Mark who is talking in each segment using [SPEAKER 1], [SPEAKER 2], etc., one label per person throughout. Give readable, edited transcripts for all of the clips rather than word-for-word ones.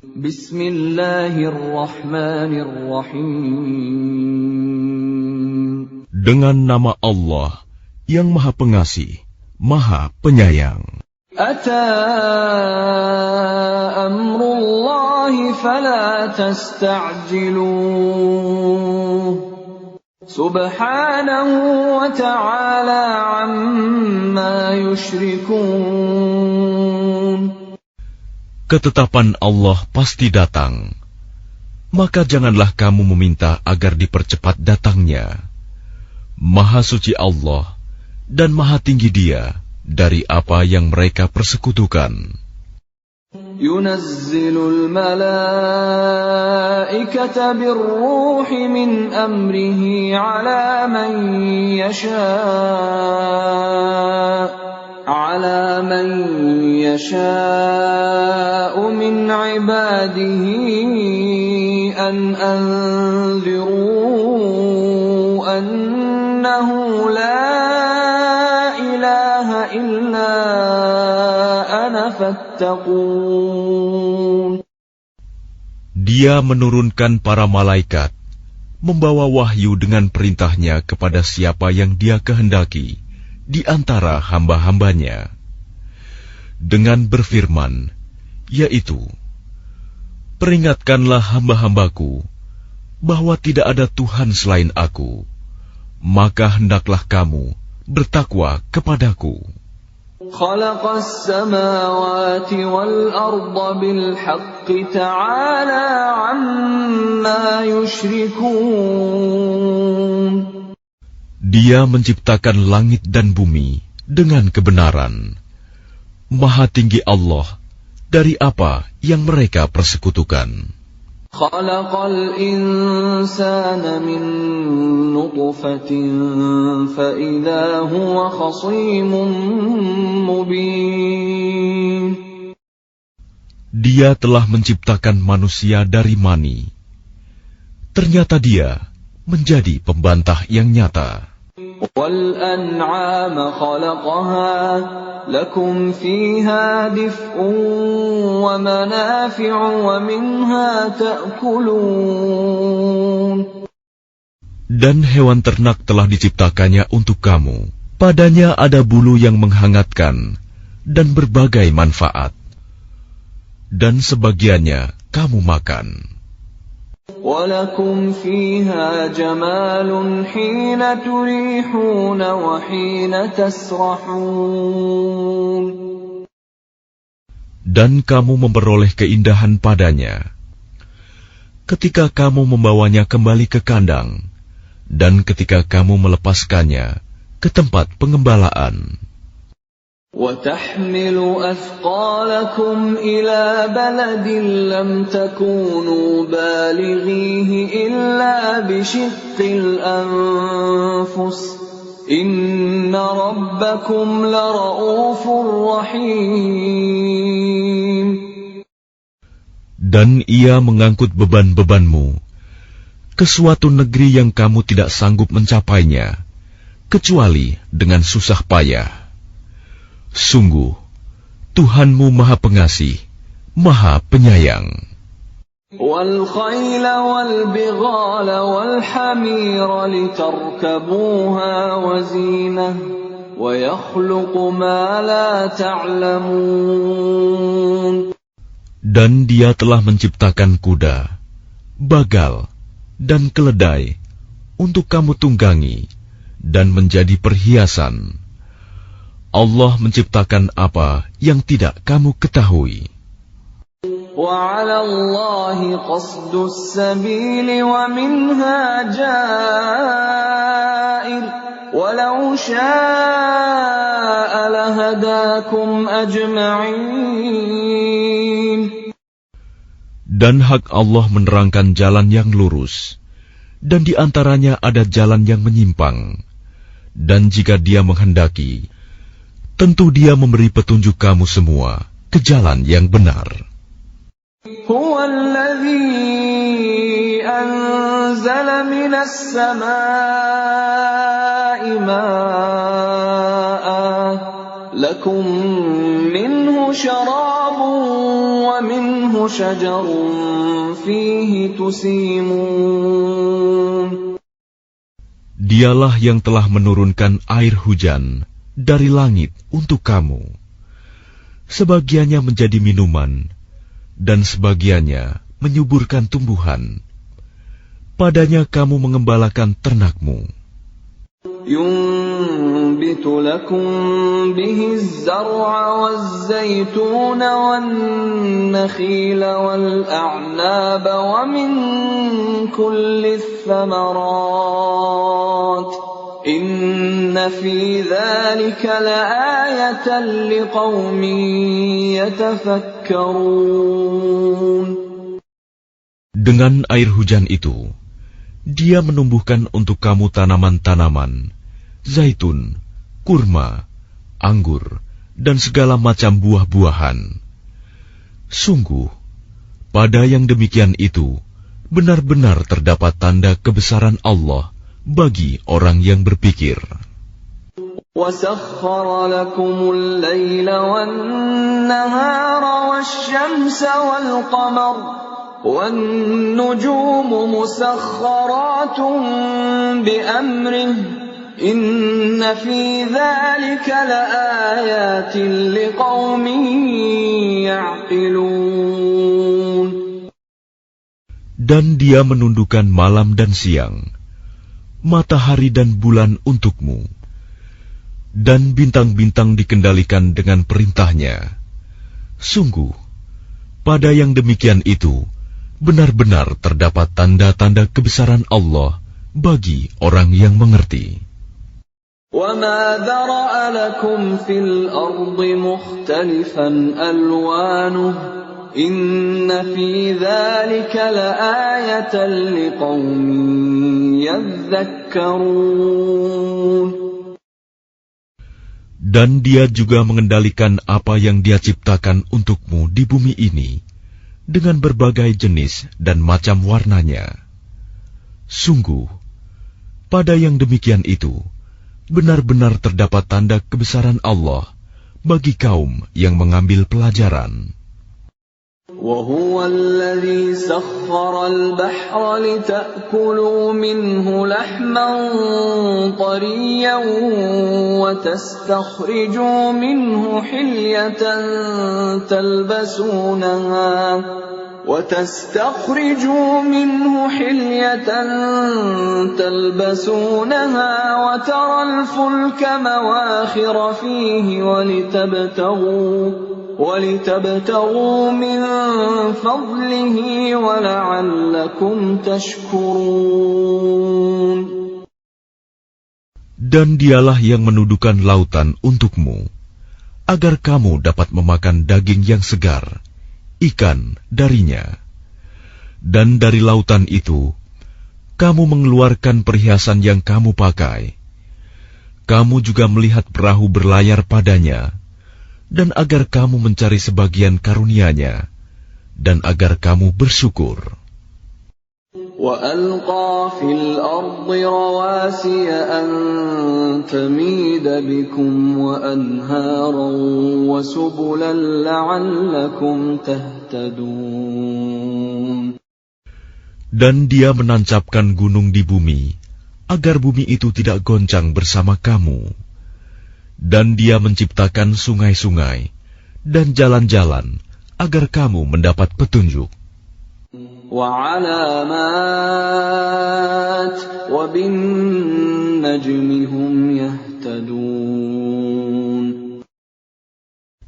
[SPEAKER 1] Bismillahirrahmanirrahim.
[SPEAKER 2] Dengan nama Allah yang Maha Pengasih, Maha Penyayang.
[SPEAKER 1] Ata amrullahi fala tasta'jiluh. Subhanahu wa ta'ala amma yushrikun.
[SPEAKER 2] Ketetapan Allah pasti datang, maka janganlah kamu meminta agar dipercepat datangnya. Maha suci Allah dan maha tinggi Dia dari apa yang mereka persekutukan.
[SPEAKER 1] Yunazzilul malaikata birruhi min amrihi ala man yasha'u min ibadihi an anziru annahu la ilaha illa ana fattaqun.
[SPEAKER 2] Dia menurunkan para malaikat, membawa wahyu dengan perintahnya kepada siapa yang Dia kehendaki di antara hamba-hambanya, dengan berfirman, yaitu, peringatkanlah hamba-hambaku bahwa tidak ada Tuhan selain Aku, maka hendaklah kamu bertakwa kepadaku.
[SPEAKER 1] Khalaqas samawati wal arda bil haqqi ta'ala amma yushrikun.
[SPEAKER 2] Dia menciptakan langit dan bumi dengan kebenaran. Maha tinggi Allah dari apa yang mereka persekutukan.
[SPEAKER 1] Khalaqal insana min nutfatin fa idza huwa khasimun mubin.
[SPEAKER 2] Dia telah menciptakan manusia dari mani. Ternyata dia menjadi pembantah yang nyata.
[SPEAKER 1] Wal an'ama khalaqaha lakum fiha dif'un wa manafi'u wa minha ta'kulun.
[SPEAKER 2] Dan hewan ternak telah diciptakannya untuk kamu. Padanya ada bulu yang menghangatkan dan berbagai manfaat. Dan sebagiannya kamu makan.
[SPEAKER 1] وَلَكُمْ فِيهَا جَمَالٌ حِينَ تُرِيحُونَ وَحِينَ تَسْرَحُونَ.
[SPEAKER 2] Dan kamu memperoleh keindahan padanya ketika kamu membawanya kembali ke kandang dan ketika kamu melepaskannya ke tempat pengembalaan.
[SPEAKER 1] وَتَحْمِلُ أَثْقَالَكُمْ إِلَى بَلَدٍ لَّمْ تَكُونُوا بَالِغِيهِ إِلَّا بِشِقِّ الْأَنفُسِ إِنَّ رَبَّكُمْ لَرَءُوفٌ رَّحِيمٌ.
[SPEAKER 2] Dan ia mengangkut beban-bebanmu ke suatu negeri yang kamu tidak sanggup mencapainya, kecuali dengan susah payah. Sungguh, Tuhanmu Maha Pengasih, Maha Penyayang.
[SPEAKER 1] وَالْخَيْلَ وَالْبِغَالَ وَالْحَمِيرَ لِتَرْكَبُوهَا وَزِينَةً وَيَخْلُقُ مَا لَا تَعْلَمُونَ.
[SPEAKER 2] Dan Dia telah menciptakan kuda, bagal, dan keledai untuk kamu tunggangi dan menjadi perhiasan. Allah menciptakan apa yang tidak kamu ketahui.
[SPEAKER 1] وَعَلَى اللَّهِ قَصْدُ السَّبِيلِ وَمِنْهَا جَائِرٌ وَلَوْ شَاءَ لَهَدَاكُمْ أَجْمَعِينَ.
[SPEAKER 2] Dan hak Allah menerangkan jalan yang lurus, dan di antaranya ada jalan yang menyimpang. Dan jika Dia menghendaki, tentu Dia memberi petunjuk kamu semua ke jalan yang benar.
[SPEAKER 1] Huwa alladhi anzala minas samaa'i maa'an lakum minhu syarabun wa minhu شجر فيه تسيمون.
[SPEAKER 2] Dialah yang telah menurunkan air hujan dari langit untuk kamu. Sebagiannya menjadi minuman, dan sebagiannya menyuburkan tumbuhan. Padanya kamu mengembalakan ternakmu.
[SPEAKER 1] ينبت لكم به الزرع والزيتون والنخيل والأعناب ومن كل الثمرات إن في ذلك لآية لقوم يتفكرون.
[SPEAKER 2] Dengan air hujan itu, Dia menumbuhkan untuk kamu tanaman-tanaman, zaitun, kurma, anggur, dan segala macam buah-buahan. Sungguh, pada yang demikian itu, benar-benar terdapat tanda kebesaran Allah bagi orang yang berpikir.
[SPEAKER 1] وَسَخَّرَ لَكُمُ اللَّيْلَ وَالنَّهَارَ وَالشَّمْسَ وَالْقَمَرَ وَالنُّجُومُ مُسَخَّرَاتٌ بِأَمْرِهِ إِنَّ فِي ذَلِكَ لَآيَاتٍ لِقَوْمٍ يَعْقِلُونَ.
[SPEAKER 2] Dan Dia menundukkan malam dan siang, matahari dan bulan untukmu, dan bintang-bintang dikendalikan dengan perintahnya. Sungguh, pada yang demikian itu, benar-benar terdapat tanda-tanda kebesaran Allah bagi orang yang mengerti.
[SPEAKER 1] وَمَا ذَرَأَ لَكُمْ فِي الْأَرْضِ مُخْتَلِفًا أَلْوَانُهُ إِنَّ فِي ذَلِكَ لَآيَةً لِقَوْمٍ يَذَّكَّرُونَ.
[SPEAKER 2] Dan Dia juga mengendalikan apa yang Dia ciptakan untukmu di bumi ini dengan berbagai jenis dan macam warnanya. Sungguh, pada yang demikian itu, benar-benar terdapat tanda kebesaran Allah bagi kaum yang mengambil pelajaran.
[SPEAKER 1] وَهُوَ الَّذِي سَخَّرَ الْبَحْرَ لِتَأْكُلُوا مِنْهُ لَحْمًا طَرِيًّا وَتَسْتَخْرِجُوا مِنْهُ حِلْيَةً تَلْبَسُونَهَا وَتَرَى الْفُلْكَ مَوَاخِرَ فِيهِ وَلِتَبْتَغُوا مِنْ فَضْلِهِ وَلَعَلَّكُمْ تَشْكُرُونَ.
[SPEAKER 2] Dan Dialah yang menundukkan lautan untukmu, agar kamu dapat memakan daging yang segar, ikan darinya. Dan dari lautan itu, kamu mengeluarkan perhiasan yang kamu pakai. Kamu juga melihat perahu berlayar padanya, dan agar kamu mencari sebagian karunia-Nya, dan agar kamu bersyukur.
[SPEAKER 1] وَأَلْقَى فِي الْأَرْضِ رَوَاسِيَ أَن تَمِيدَ بِكُمْ وَأَنْهَارًا وَسُبُلًا لَعَلَّكُمْ تَهْتَدُونَ.
[SPEAKER 2] Dan Dia menancapkan gunung di bumi, agar bumi itu tidak goncang bersama kamu. Dan Dia menciptakan sungai-sungai dan jalan-jalan agar kamu mendapat petunjuk.
[SPEAKER 1] وَعَلَامَاتٍ وَبِالنَّجْمِ هُمْ يَهْتَدُونَ.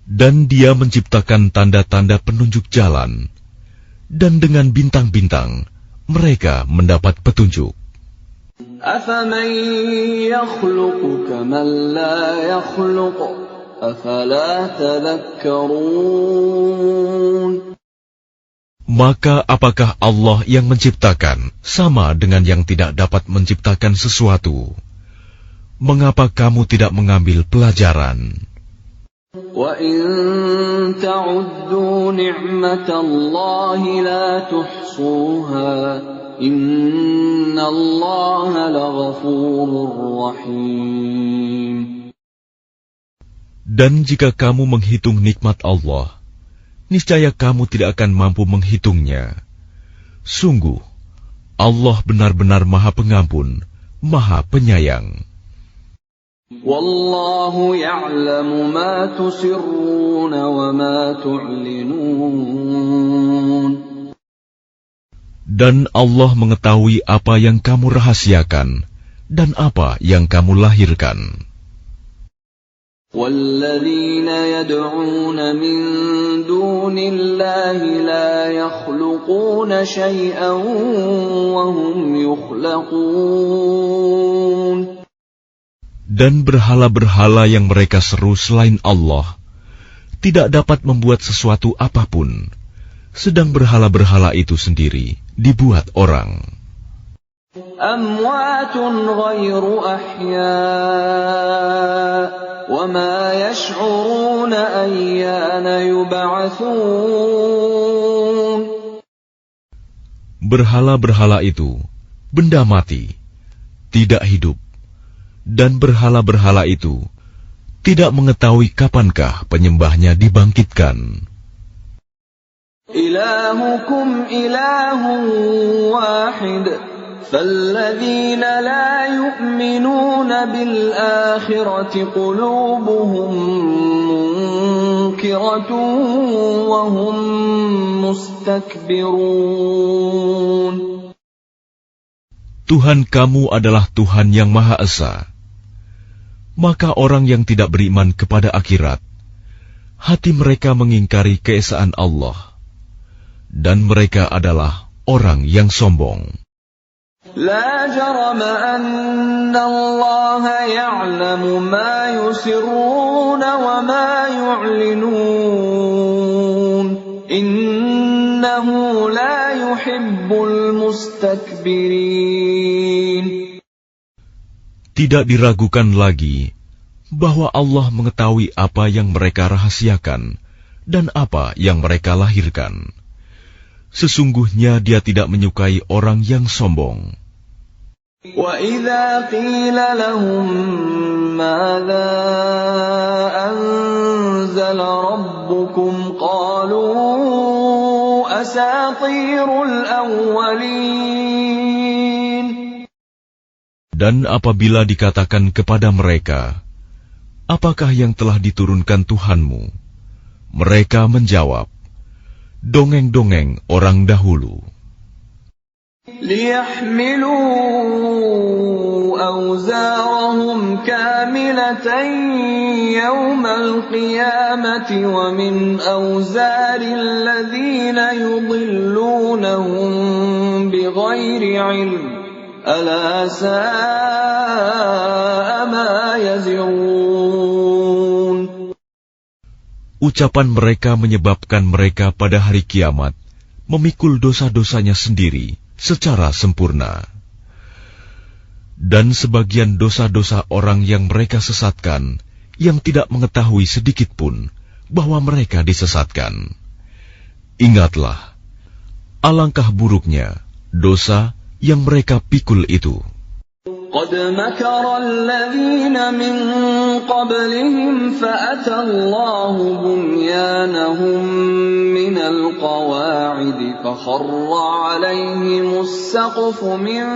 [SPEAKER 2] Dan Dia menciptakan tanda-tanda penunjuk jalan, dan dengan bintang-bintang mereka mendapat petunjuk.
[SPEAKER 1] أَفَمَن يَخْلُقُ كَمَن لَّا يَخْلُقُ أَفَلَا تَذَكَّرُونَ.
[SPEAKER 2] Maka apakah Allah yang menciptakan sama dengan yang tidak dapat menciptakan sesuatu? Mengapa kamu tidak mengambil pelajaran?
[SPEAKER 1] وَإِن تَعُدُّوا نِعْمَةَ اللَّهِ لَا تُحْصُوهَا إِنَّ اللَّهَ لَغَفُورٌ رَّحِيمٌ.
[SPEAKER 2] Dan jika kamu menghitung nikmat Allah, niscaya kamu tidak akan mampu menghitungnya. Sungguh, Allah benar-benar Maha Pengampun, Maha Penyayang.
[SPEAKER 1] Wallahu ya'lamu ma tusirruna wa ma tu'linun.
[SPEAKER 2] Dan Allah mengetahui apa yang kamu rahasiakan dan apa yang kamu lahirkan.
[SPEAKER 1] وَالَّذِينَ يَدْعُونَ مِن دُونِ اللَّهِ لَا يَخْلُقُونَ شَيْئًا وَهُمْ يُخْلَقُونَ.
[SPEAKER 2] Dan berhala-berhala yang mereka seru selain Allah tidak dapat membuat sesuatu apapun, sedang berhala-berhala itu sendiri dibuat orang.
[SPEAKER 1] أَمْوَاتٌ غَيْرُ أَحْيَاءٍ وَمَا يَشْعُرُونَ أَيَّانَ يُبْعَثُونَ.
[SPEAKER 2] Berhala-berhala itu benda mati, tidak hidup, dan berhala-berhala itu tidak mengetahui kapankah penyembahnya dibangkitkan.
[SPEAKER 1] إِلَٰهُكُمْ إِلَٰهٌ وَاحِدٌ فَالَّذِينَ لَا يُؤْمِنُونَ بِالْآخِرَةِ قُلُوبُهُم مُّنكِرَةٌ وَهُم مُّسْتَكْبِرُونَ.
[SPEAKER 2] Tuhan kamu adalah Tuhan yang Maha Esa. Maka orang yang tidak beriman kepada akhirat, hati mereka mengingkari keesaan Allah, dan mereka adalah orang yang sombong.
[SPEAKER 1] لا جرم أن الله يعلم ما يسرون وما يعلنون إنه لا يحب المستكبرين.
[SPEAKER 2] Tidak diragukan lagi bahwa Allah mengetahui apa yang mereka rahasiakan dan apa yang mereka lahirkan. Sesungguhnya Dia tidak menyukai orang yang sombong.
[SPEAKER 1] وَإِذَا قِيلَ لَهُم مَّاذَا أَنزَلَ رَبُّكُمْ قَالُوا أَسَاطِيرُ الْأَوَّلِينَ.
[SPEAKER 2] Dan apabila dikatakan kepada mereka, apakah yang telah diturunkan Tuhanmu? Mereka menjawab, dongeng-dongeng orang dahulu.
[SPEAKER 1] لِيَحْمِلُوا أَوْزَارَهُمْ كَامِلَةً يَوْمَ الْقِيَامَةِ وَمِنْ أَوْزَارِ الَّذِينَ يُضِلُّونَهُم بِغَيْرِ عِلْمٍ أَلَا سَاءَ مَا يَزِرُونَ.
[SPEAKER 2] Ucapan mereka menyebabkan mereka pada hari kiamat memikul dosa-dosanya sendiri secara sempurna. Dan sebagian dosa-dosa orang yang mereka sesatkan, yang tidak mengetahui sedikit pun bahwa mereka disesatkan. Ingatlah, alangkah buruknya dosa yang mereka pikul itu.
[SPEAKER 1] قَدْ مَكَرَ الَّذِينَ مِن قَبْلِهِمْ فَأَتَى اللَّهُ بُنْيَانَهُم مِّنَ الْقَوَاعِدِ فَخَرَّ عَلَيْهِمُ السَّقْفُ مِن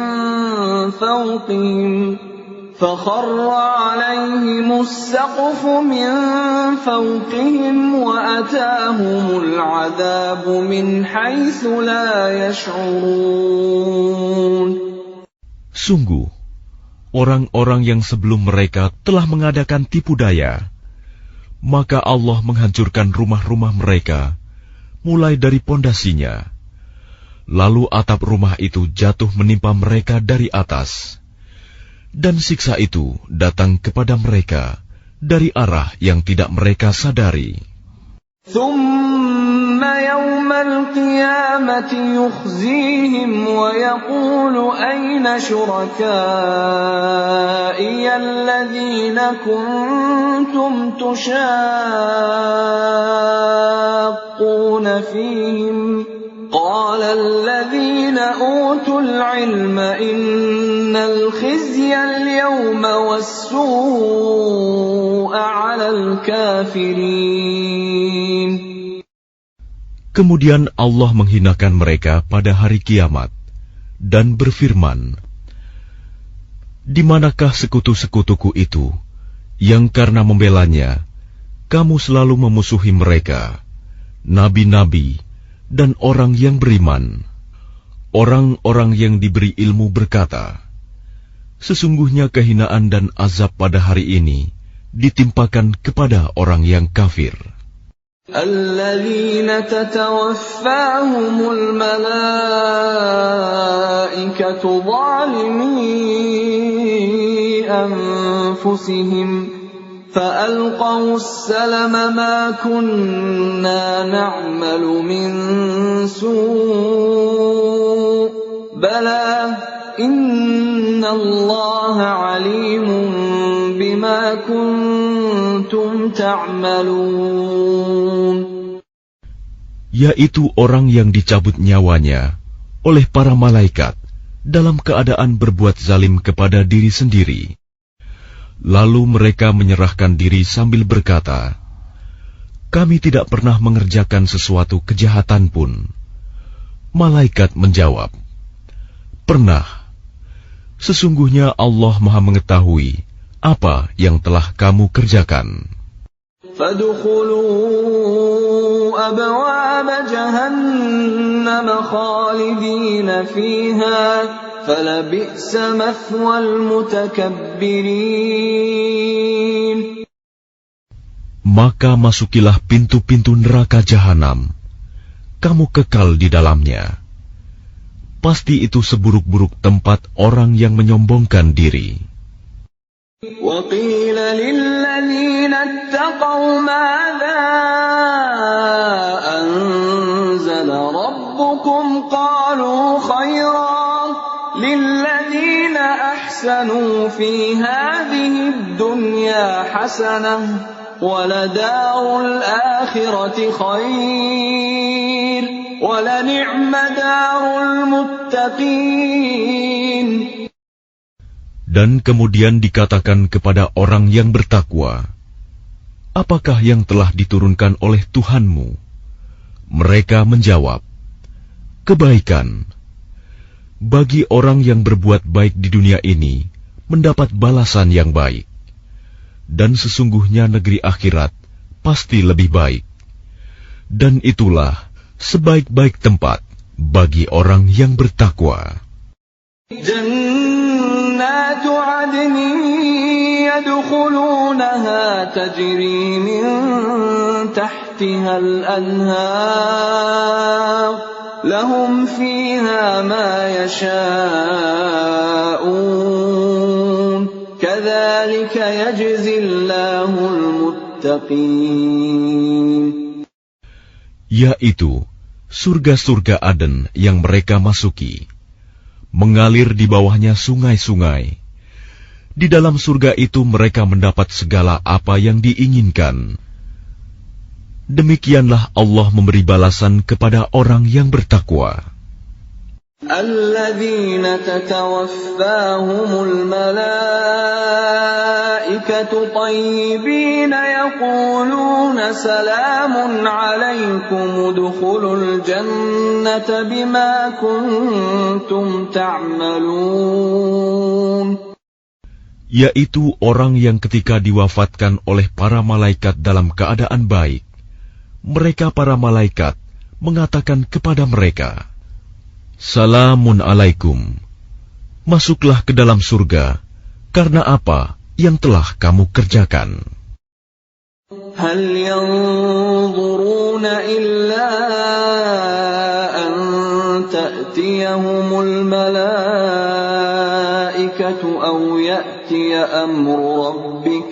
[SPEAKER 1] فَوْقِهِمْ وَأَتَاهُمُ الْعَذَابُ مِنْ حَيْثُ لَا يَشْعُرُونَ.
[SPEAKER 2] Sungguh, orang-orang yang sebelum mereka telah mengadakan tipu daya, maka Allah menghancurkan rumah-rumah mereka, mulai dari pondasinya. Lalu atap rumah itu jatuh menimpa mereka dari atas, dan siksa itu datang kepada mereka dari arah yang tidak mereka sadari.
[SPEAKER 1] ثُمَّ يَوْمَ الْقِيَامَةِ يُخْزِيهِمْ وَيَقُولُ أَيْنَ شُرَكَائِيَ الَّذِينَ كُنتُمْ تُشَاقُّونَ فِيهِمْ قَالَ الَّذِينَ أُوتُوا الْعِلْمَ إِنَّ الْخِزْيَ الْيَوْمَ وَالسُّوءَ عَلَى الْكَافِرِينَ.
[SPEAKER 2] Kemudian Allah menghinakan mereka pada hari kiamat dan berfirman, "Di manakah sekutu-sekutuku itu yang karena membelanya kamu selalu memusuhi mereka, nabi-nabi dan orang yang beriman?" Orang-orang yang diberi ilmu berkata, "Sesungguhnya kehinaan dan azab pada hari ini ditimpakan kepada orang yang kafir."
[SPEAKER 1] الذين تتوفاهم الملائكة ظالمي أنفسهم فألقوا السلم ما كنا نعمل من سوء بلى إن الله عليم بما كنتم تعملون.
[SPEAKER 2] Yaitu orang yang dicabut nyawanya oleh para malaikat dalam keadaan berbuat zalim kepada diri sendiri. Lalu mereka menyerahkan diri sambil berkata, "Kami tidak pernah mengerjakan sesuatu kejahatan pun." Malaikat menjawab, "Pernah. Sesungguhnya Allah Maha mengetahui apa yang telah kamu kerjakan."
[SPEAKER 1] فادخلوا أبواب جهنم خالدين فيها فلبئس مثوى المتكبرين.
[SPEAKER 2] Maka masukilah pintu-pintu neraka jahanam, kamu kekal di dalamnya. Pasti itu seburuk-buruk tempat orang yang menyombongkan diri.
[SPEAKER 1] وقيل للذين اتقوا ماذا أنزل ربكم قالوا خيرا للذين أحسنوا في هذه الدنيا حسنة ولدار الآخرة خير ولنعم دار المتقين.
[SPEAKER 2] Dan kemudian dikatakan kepada orang yang bertakwa, "Apakah yang telah diturunkan oleh Tuhanmu?" Mereka menjawab, "Kebaikan. Bagi orang yang berbuat baik di dunia ini, mendapat balasan yang baik. Dan sesungguhnya negeri akhirat pasti lebih baik. Dan itulah sebaik-baik tempat bagi orang yang bertakwa."
[SPEAKER 1] جنات عدن يدخلونها تجري من تحتها الأنهار لهم فيها ما يشاءون كذلك يجزي الله المتقين.
[SPEAKER 2] Yaitu surga-surga Aden yang mereka masuki. Mengalir di bawahnya sungai-sungai. Di dalam surga itu mereka mendapat segala apa yang diinginkan. Demikianlah Allah memberi balasan kepada orang yang bertakwa.
[SPEAKER 1] الذين تتوفاهم الملائكة طيبين يقولون سلام عليكم ادخلوا الجنة بما كنتم تعملون.
[SPEAKER 2] Yaitu orang yang ketika diwafatkan oleh para malaikat dalam keadaan baik, mereka para malaikat mengatakan kepada mereka, "Salamun alaikum, masuklah ke dalam surga, karena apa yang telah kamu kerjakan."
[SPEAKER 1] هل ينظرون إلا أن تأتيهم الملائكة أو يأتي أمر ربك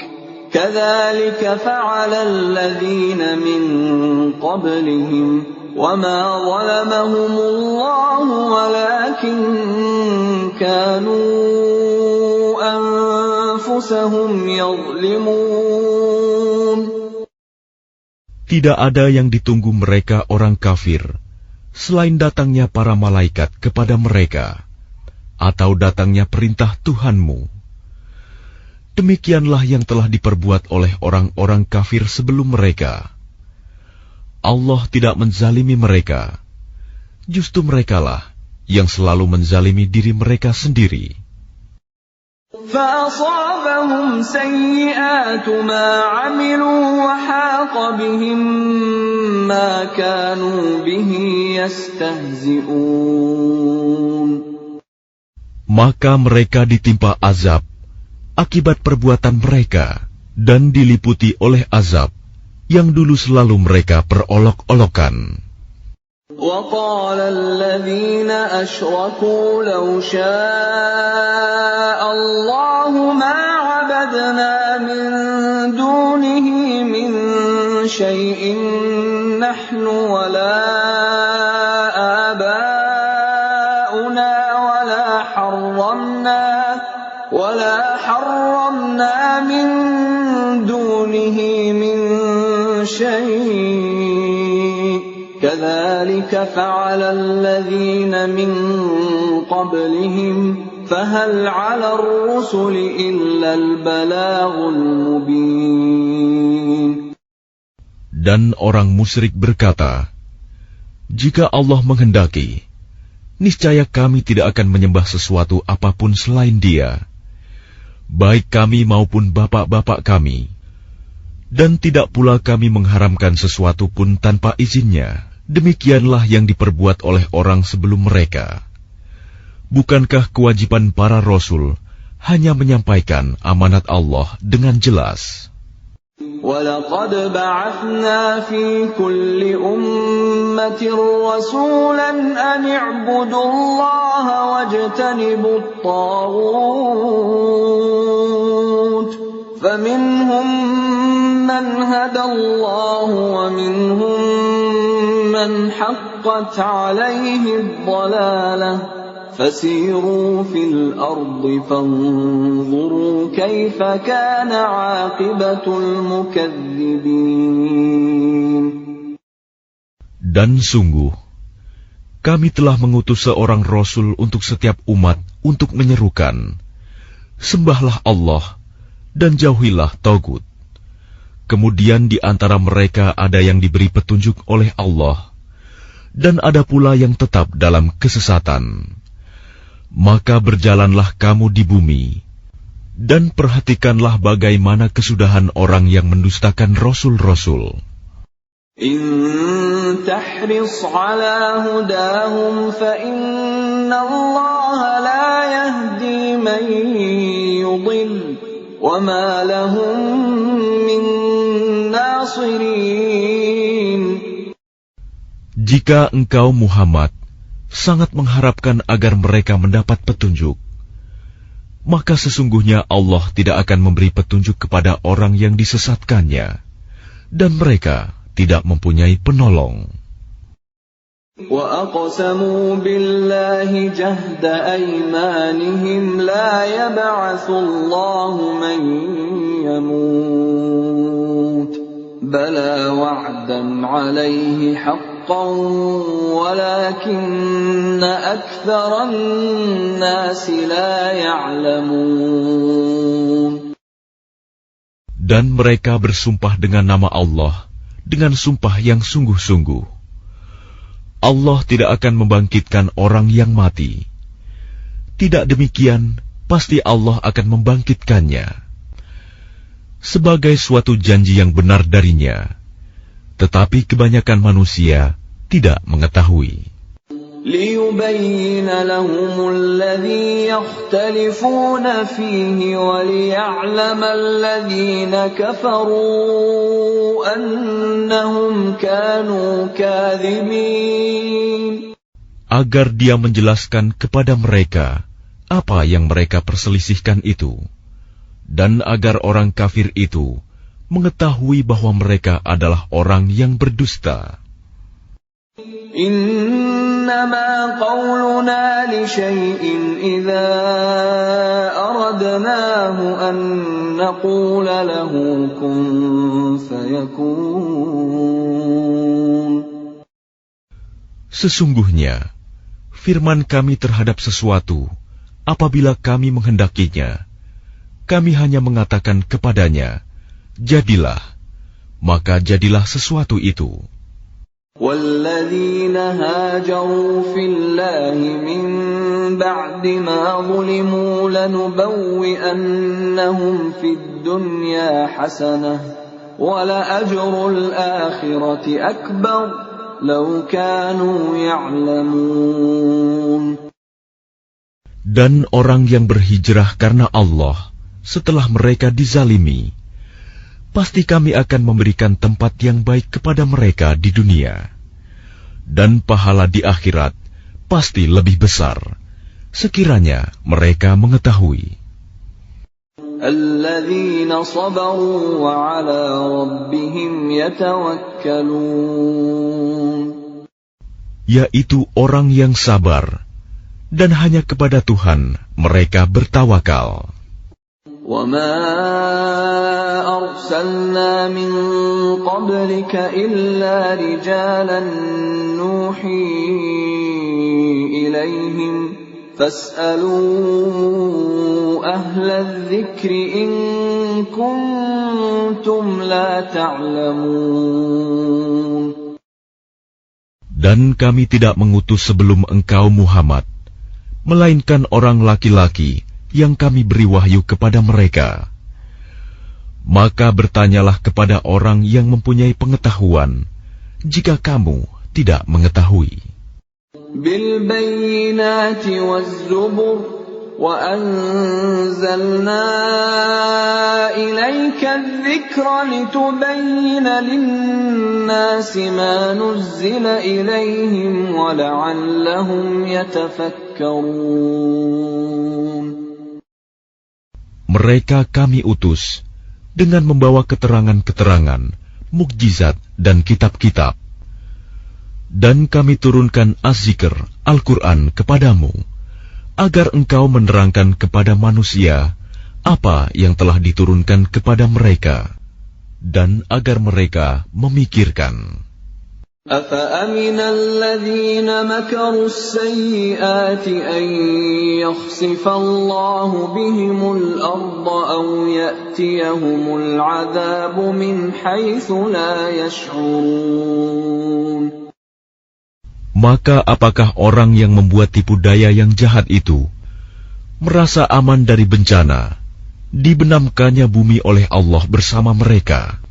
[SPEAKER 1] كذلك فعل الذين من قبلهم وما ظلمهم الله ولكن كانوا أنفسهم يظلمون.
[SPEAKER 2] Tidak ada yang ditunggu mereka orang kafir selain datangnya para malaikat kepada mereka atau datangnya perintah Tuhanmu. Demikianlah yang telah diperbuat oleh orang-orang kafir sebelum mereka. Allah tidak menzalimi mereka. Justru merekalah yang selalu menzalimi diri mereka sendiri.
[SPEAKER 1] فَأَصَابَهُمْ سَيِّئَاتُ مَا عَمِلُوا وَحَاقَ بِهِم مَّا كَانُوا بِهِ يَسْتَهْزِئُونَ.
[SPEAKER 2] Maka mereka ditimpa azab akibat perbuatan mereka dan diliputi oleh azab yang dulu selalu mereka perolok-olokan.
[SPEAKER 1] وَقَالَ الَّذِينَ أَشْرَكُوا لَوْ شَاءَ اللَّهُ مَا عَبَدْنَا مِن دُونِهِ مِن شَيْءٍ نَّحْنُ وَلَا آبَاؤُنَا وَلَا حَرَّمْنَا مِن دُونِهِ مِن شَيْءٍ كَذَلِكَ فَعَلَ الَّذِينَ مِن قَبْلِهِمْ فَهَلْ عَلَى الرُّسُلِ إِلَّا الْبَلَاغُ الْمُبِينُ.
[SPEAKER 2] Dan orang musyrik berkata, jika Allah menghendaki, niscaya kami tidak akan menyembah sesuatu apapun selain Dia, baik kami maupun bapak-bapak kami. Dan tidak pula kami mengharamkan sesuatu pun tanpa izinnya. Demikianlah yang diperbuat oleh orang sebelum mereka. Bukankah kewajiban para rasul hanya menyampaikan amanat Allah dengan jelas?
[SPEAKER 1] وَلَقَدْ بَعَثْنَا فِي كُلِّ أُمَّةٍ رَّسُولًا أَنِ اعْبُدُوا اللَّهَ وَاجْتَنِبُوا الطَّاغُوتَ فَمِنْهُم مَّنْ هَدَى اللَّهُ وَمِنْهُم مَّنْ حَقَّتْ عَلَيْهِ الضَّلَالَةُ فَسِيرُوا فِي الْأَرْضِ فَانظُرُوا كَيْفَ كَانَ عَاقِبَةُ الْمُكَذِّبِينَ.
[SPEAKER 2] Dan sungguh, kami telah mengutus seorang Rasul untuk setiap umat untuk menyerukan, sembahlah Allah dan jauhilah Tagut. Kemudian di antara mereka ada yang diberi petunjuk oleh Allah, dan ada pula yang tetap dalam kesesatan. Maka berjalanlah kamu di bumi, dan perhatikanlah bagaimana kesudahan orang yang mendustakan Rasul-Rasul.
[SPEAKER 1] إن تحرص على هداهم فإن الله لا يهدي من يضل وما لهم من ناصرين.
[SPEAKER 2] Jika engkau Muhammad sangat mengharapkan agar mereka mendapat petunjuk, maka sesungguhnya Allah tidak akan memberi petunjuk kepada orang yang disesatkannya, dan mereka tidak mempunyai penolong.
[SPEAKER 1] وَأَقْسَمُوا بِاللَّهِ جَهْدَ أَيْمَانِهِمْ لَا يَبْعَثُ اللَّهُ مَن يَمُوتُ بَلَىٰ وَعْدًا عَلَيْهِ حَقًّا وَلَٰكِنَّ أَكْثَرَ النَّاسِ لَا يَعْلَمُونَ.
[SPEAKER 2] Dan mereka bersumpah dengan nama Allah dengan sumpah yang sungguh-sungguh. Allah tidak akan membangkitkan orang yang mati. Tidak demikian, pasti Allah akan membangkitkannya sebagai suatu janji yang benar darinya. Tetapi kebanyakan manusia tidak mengetahui.
[SPEAKER 1] لِيُبَيِّنَ لَهُمُ الَّذِي يَخْتَلِفُونَ فِيهِ وَلِيَعْلَمَ الَّذِينَ كَفَرُوا أَنَّهُمْ كَانُوا كَاذِبِينَ.
[SPEAKER 2] Agar Dia menjelaskan kepada mereka apa yang mereka perselisihkan itu, dan agar orang kafir itu mengetahui bahwa mereka adalah orang yang berdusta.
[SPEAKER 1] إِنَّمَا قَوْلُنَا لِشَيْءٍ إِذَا أَرَدْنَاهُ أَن نَّقُولَ لَهُ كُن فَيَكُونُ.
[SPEAKER 2] Sesungguhnya, firman kami terhadap sesuatu, apabila kami menghendakinya, kami hanya mengatakan kepadanya, jadilah, maka jadilah sesuatu itu.
[SPEAKER 1] والذين هاجروا في الله من بعد ما ظلموا لنبوئنهم في الدنيا حسنة ولأجر الآخرة أكبر لو كانوا يعلمون.
[SPEAKER 2] Dan orang yang berhijrah karena Allah setelah mereka dizalimi, pasti kami akan memberikan tempat yang baik kepada mereka di dunia, dan pahala di akhirat pasti lebih besar, sekiranya mereka mengetahui.
[SPEAKER 1] Alladzina sabaru wa ala rabbihim yatawakkalun.
[SPEAKER 2] Yaitu orang yang sabar, dan hanya kepada Tuhan mereka bertawakal.
[SPEAKER 1] وَمَا أَرْسَلْنَا مِن قَبْلِكَ إِلَّا رِجَالًا نُوحِي إِلَيْهِمْ فَاسْأَلُوا أَهْلَ الذِّكْرِ إِن كُنتُمْ لَا تَعْلَمُونَ.
[SPEAKER 2] Dan kami tidak mengutus sebelum engkau Muhammad, melainkan orang laki-laki yang kami beri wahyu kepada mereka. Maka bertanyalah kepada orang yang mempunyai pengetahuan, jika kamu tidak mengetahui.
[SPEAKER 1] Bil bayyinati waz-zubur wa anzalna ilayka adh-dhikra litubayyina lin-nasi ma nuzzila ilayhim wa la'allahum yatafakkarun.
[SPEAKER 2] Mereka kami utus dengan membawa keterangan-keterangan, mukjizat dan kitab-kitab. Dan kami turunkan Az-Zikr, Al-Quran kepadamu, agar engkau menerangkan kepada manusia apa yang telah diturunkan kepada mereka, dan agar mereka memikirkan.
[SPEAKER 1] أَفَأَمِنَ الَّذِينَ مَكَرُوا السَّيِّئَاتِ أَن يَخْسِفَ اللَّهُ بِهِمُ الْأَرْضَ أَوْ يَأْتِيَهُمُ الْعَذَابُ مِنْ حَيْثُ لَا يَشْعُرُونَ.
[SPEAKER 2] Maka apakah orang yang membuat tipu daya yang jahat itu merasa aman dari bencana, dibenamkannya bumi oleh Allah bersama mereka,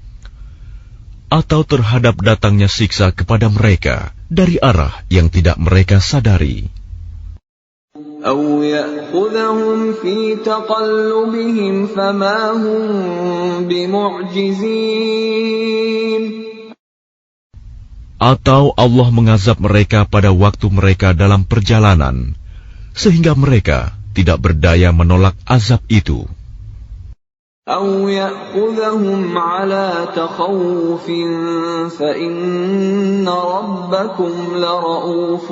[SPEAKER 2] atau terhadap datangnya siksa kepada mereka dari arah yang tidak mereka sadari?
[SPEAKER 1] أَوْ يَأْخُذَهُمْ فِي تَقَلُّبِهِمْ فَمَا هُمْ بِمُعْجِزِينَ.
[SPEAKER 2] Atau Allah mengazab mereka pada waktu mereka dalam perjalanan, sehingga mereka tidak berdaya menolak azab itu.
[SPEAKER 1] أَوْ يَأْخُذَهُمْ عَلَى تَخَوُّفٍ فَإِنَّ رَبَّكُمْ لَرَءُوفٌ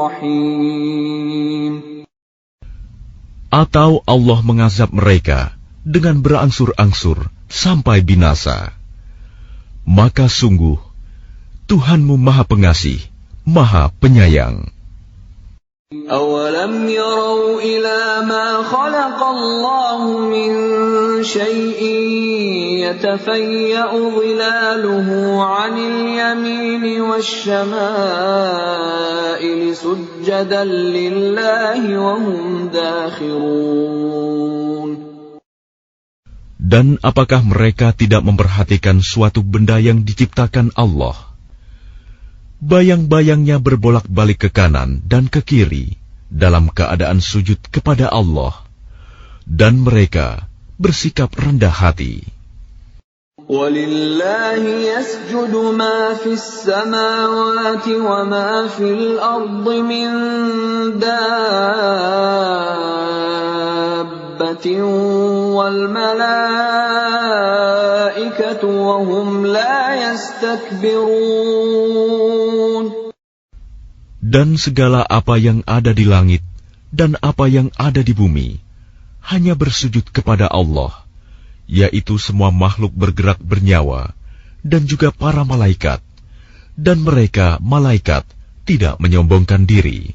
[SPEAKER 1] رَحِيمٌ.
[SPEAKER 2] Atau Allah mengazab mereka dengan berangsur-angsur sampai binasa. Maka sungguh Tuhanmu Maha Pengasih, Maha Penyayang.
[SPEAKER 1] أَوَلَمْ يَرَوْا إِلَى مَا خَلَقَ اللَّهُ مِنْ شَيْءٍ يَتَفَيَّأُ ظِلَالُهُ عَنِ الْيَمِينِ وَالشَّمَائِلِ سُجَّدًا لِلَّهِ وَهُمْ دَاخِرُونَ.
[SPEAKER 2] Dan apakah mereka tidak memperhatikan suatu benda yang diciptakan Allah? Bayang-bayangnya berbolak-balik ke kanan dan ke kiri dalam keadaan sujud kepada Allah, dan mereka bersikap rendah hati.
[SPEAKER 1] وَلِلَّهِ يَسْجُدُ مَا فِي السَّمَاوَاتِ وَمَا فِي الْأَرْضِ مِنْ دَابَّةٍ وَالْمَلَائِكَةُ وَهُمْ لَا يَسْتَكْبِرُونَ.
[SPEAKER 2] Dan segala apa yang ada di langit dan apa yang ada di bumi hanya bersujud kepada Allah, yaitu semua makhluk bergerak bernyawa dan juga para malaikat, dan mereka malaikat tidak menyombongkan diri.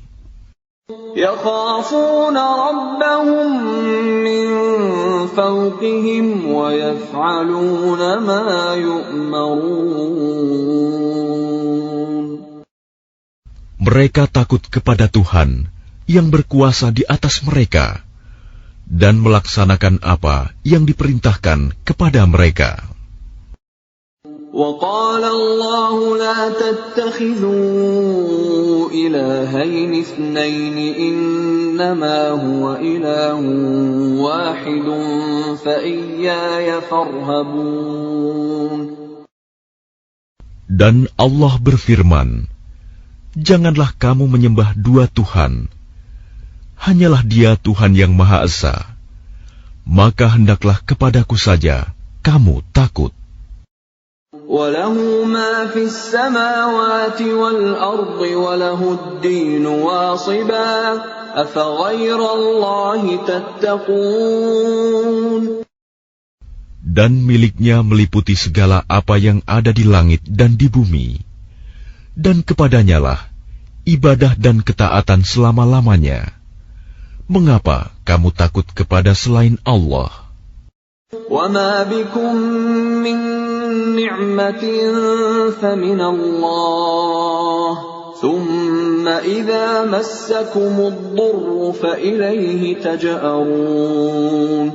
[SPEAKER 1] يَخَافُونَ رَبَّهُم مِّن فَوْقِهِمْ وَيَفْعَلُونَ مَا يُؤْمَرُونَ.
[SPEAKER 2] Mereka takut kepada Tuhan yang berkuasa di atas mereka dan melaksanakan apa yang diperintahkan kepada mereka.
[SPEAKER 1] وقال الله لا تتخذوا إلهين اثنين إنما هو إله واحد فإياي فارهبون.
[SPEAKER 2] Dan Allah berfirman, janganlah kamu menyembah dua Tuhan, hanyalah Dia Tuhan yang Maha Esa, maka hendaklah kepadaku saja kamu takut.
[SPEAKER 1] وَلَهُ مَا فِي السَّمَاوَاتِ وَالْأَرْضِ وَلَهُ الدِّينُ وَاصِبًا أَفَغَيْرَ اللَّهِ تَتَّقُونَ.
[SPEAKER 2] Dan miliknya meliputi segala apa yang ada di langit dan di bumi, dan kepadanyalah ibadah dan ketaatan selama-lamanya. Mengapa kamu takut kepada selain Allah?
[SPEAKER 1] وَمَا بِكُم مِّن نِّعْمَةٍ فَمِنَ اللَّهِ ثُمَّ إِذَا مَسَّكُمُ الضُّرُّ فَإِلَيْهِ تَجْأَرُونَ.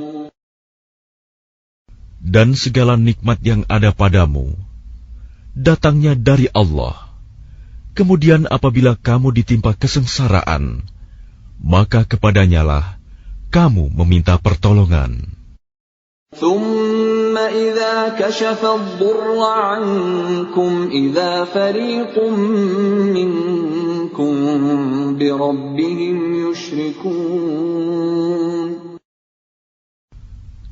[SPEAKER 2] Dan segala nikmat yang ada padamu datangnya dari Allah. Kemudian apabila kamu ditimpa kesengsaraan, maka kepadanyalah kamu meminta pertolongan.
[SPEAKER 1] ثُمَّ إِذَا كَشَفَ الضُّرَّ عَنكُمْ إِذَا فَرِيقٌ مِّنكُم بِرَبِّهِمْ يُشْرِكُونَ.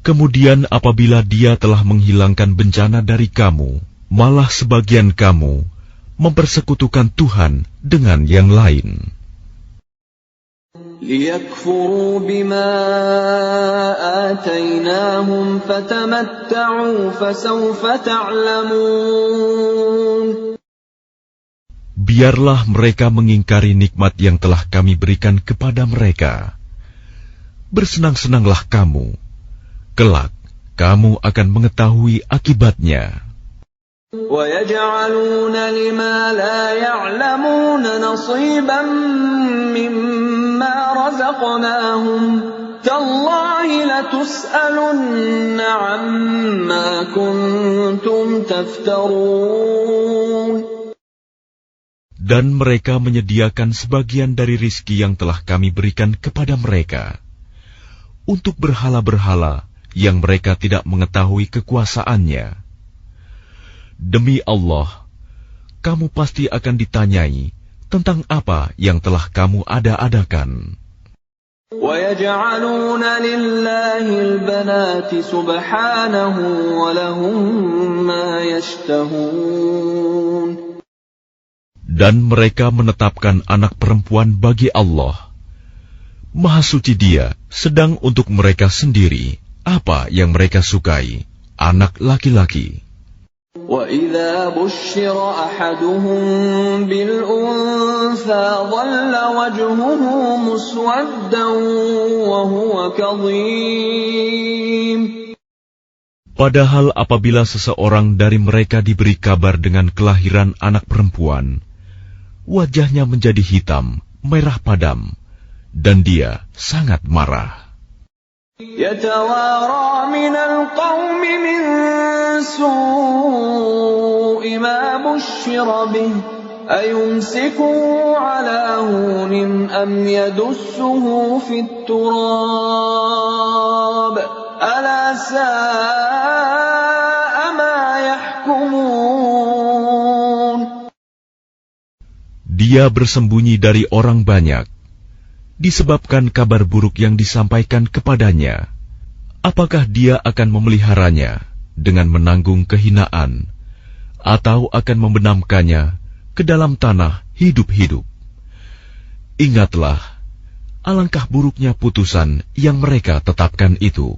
[SPEAKER 2] Kemudian apabila Dia telah menghilangkan bencana dari kamu, malah sebagian kamu mempersekutukan Tuhan dengan yang lain.
[SPEAKER 1] لِيَكْفُرُوا بِمَا آتَيْنَاهُمْ فَتَمَتَّعُوا فَسَوْفَ تَعْلَمُونَ.
[SPEAKER 2] Biarlah mereka mengingkari nikmat yang telah kami berikan kepada mereka. Bersenang-senanglah kamu, kelak kamu akan mengetahui akibatnya.
[SPEAKER 1] وَيَجْعَلُونَ لِمَا لَا يَعْلَمُونَ نَصِيبًا مِّمَّا رَزَقْنَاهُمْ تَاللَّهِ لَتُسْأَلُنَّ عَمَّا كُنتُمْ تَفْتَرُونَ.
[SPEAKER 2] Dan mereka menyediakan sebagian dari rizki yang telah kami berikan kepada mereka untuk berhala-berhala yang mereka tidak mengetahui kekuasaannya. Demi Allah, kamu pasti akan ditanyai tentang apa yang telah kamu ada-adakan.
[SPEAKER 1] وَيَجْعَلُونَ لِلَّهِ الْبَنَاتِ سُبْحَانَهُ وَلَهُم مَّا يَشْتَهُونَ.
[SPEAKER 2] Dan mereka menetapkan anak perempuan bagi Allah. Maha suci Dia, sedang untuk mereka sendiri apa yang mereka sukai, anak laki-laki.
[SPEAKER 1] وَإِذَا بُشِّرَ أَحَدُهُم بِالْأُنثَىٰ ظَلَّ وَجْهُهُ مُسْوَدًّا وَهُوَ كَظِيمٌ.
[SPEAKER 2] Padahal apabila seseorang dari mereka diberi kabar dengan kelahiran anak perempuan, wajahnya menjadi hitam, merah padam, dan dia sangat marah.
[SPEAKER 1] يَتَوَارَىٰ مِنَ الْقَوْمِ مِن سُوءِ مَا بُشِّرَ بِهِ أَيُمْسِكُهُ عَلَىٰ هُونٍ أَمْ يَدُسُّهُ فِي التُّرَابِ أَلَا سَاءَ مَا يَحْكُمُونَ.
[SPEAKER 2] Dia bersembunyi dari orang banyak disebabkan kabar buruk yang disampaikan kepadanya. Apakah dia akan memeliharanya dengan menanggung kehinaan, atau akan membenamkannya ke dalam tanah hidup-hidup? Ingatlah, alangkah buruknya putusan yang mereka tetapkan itu.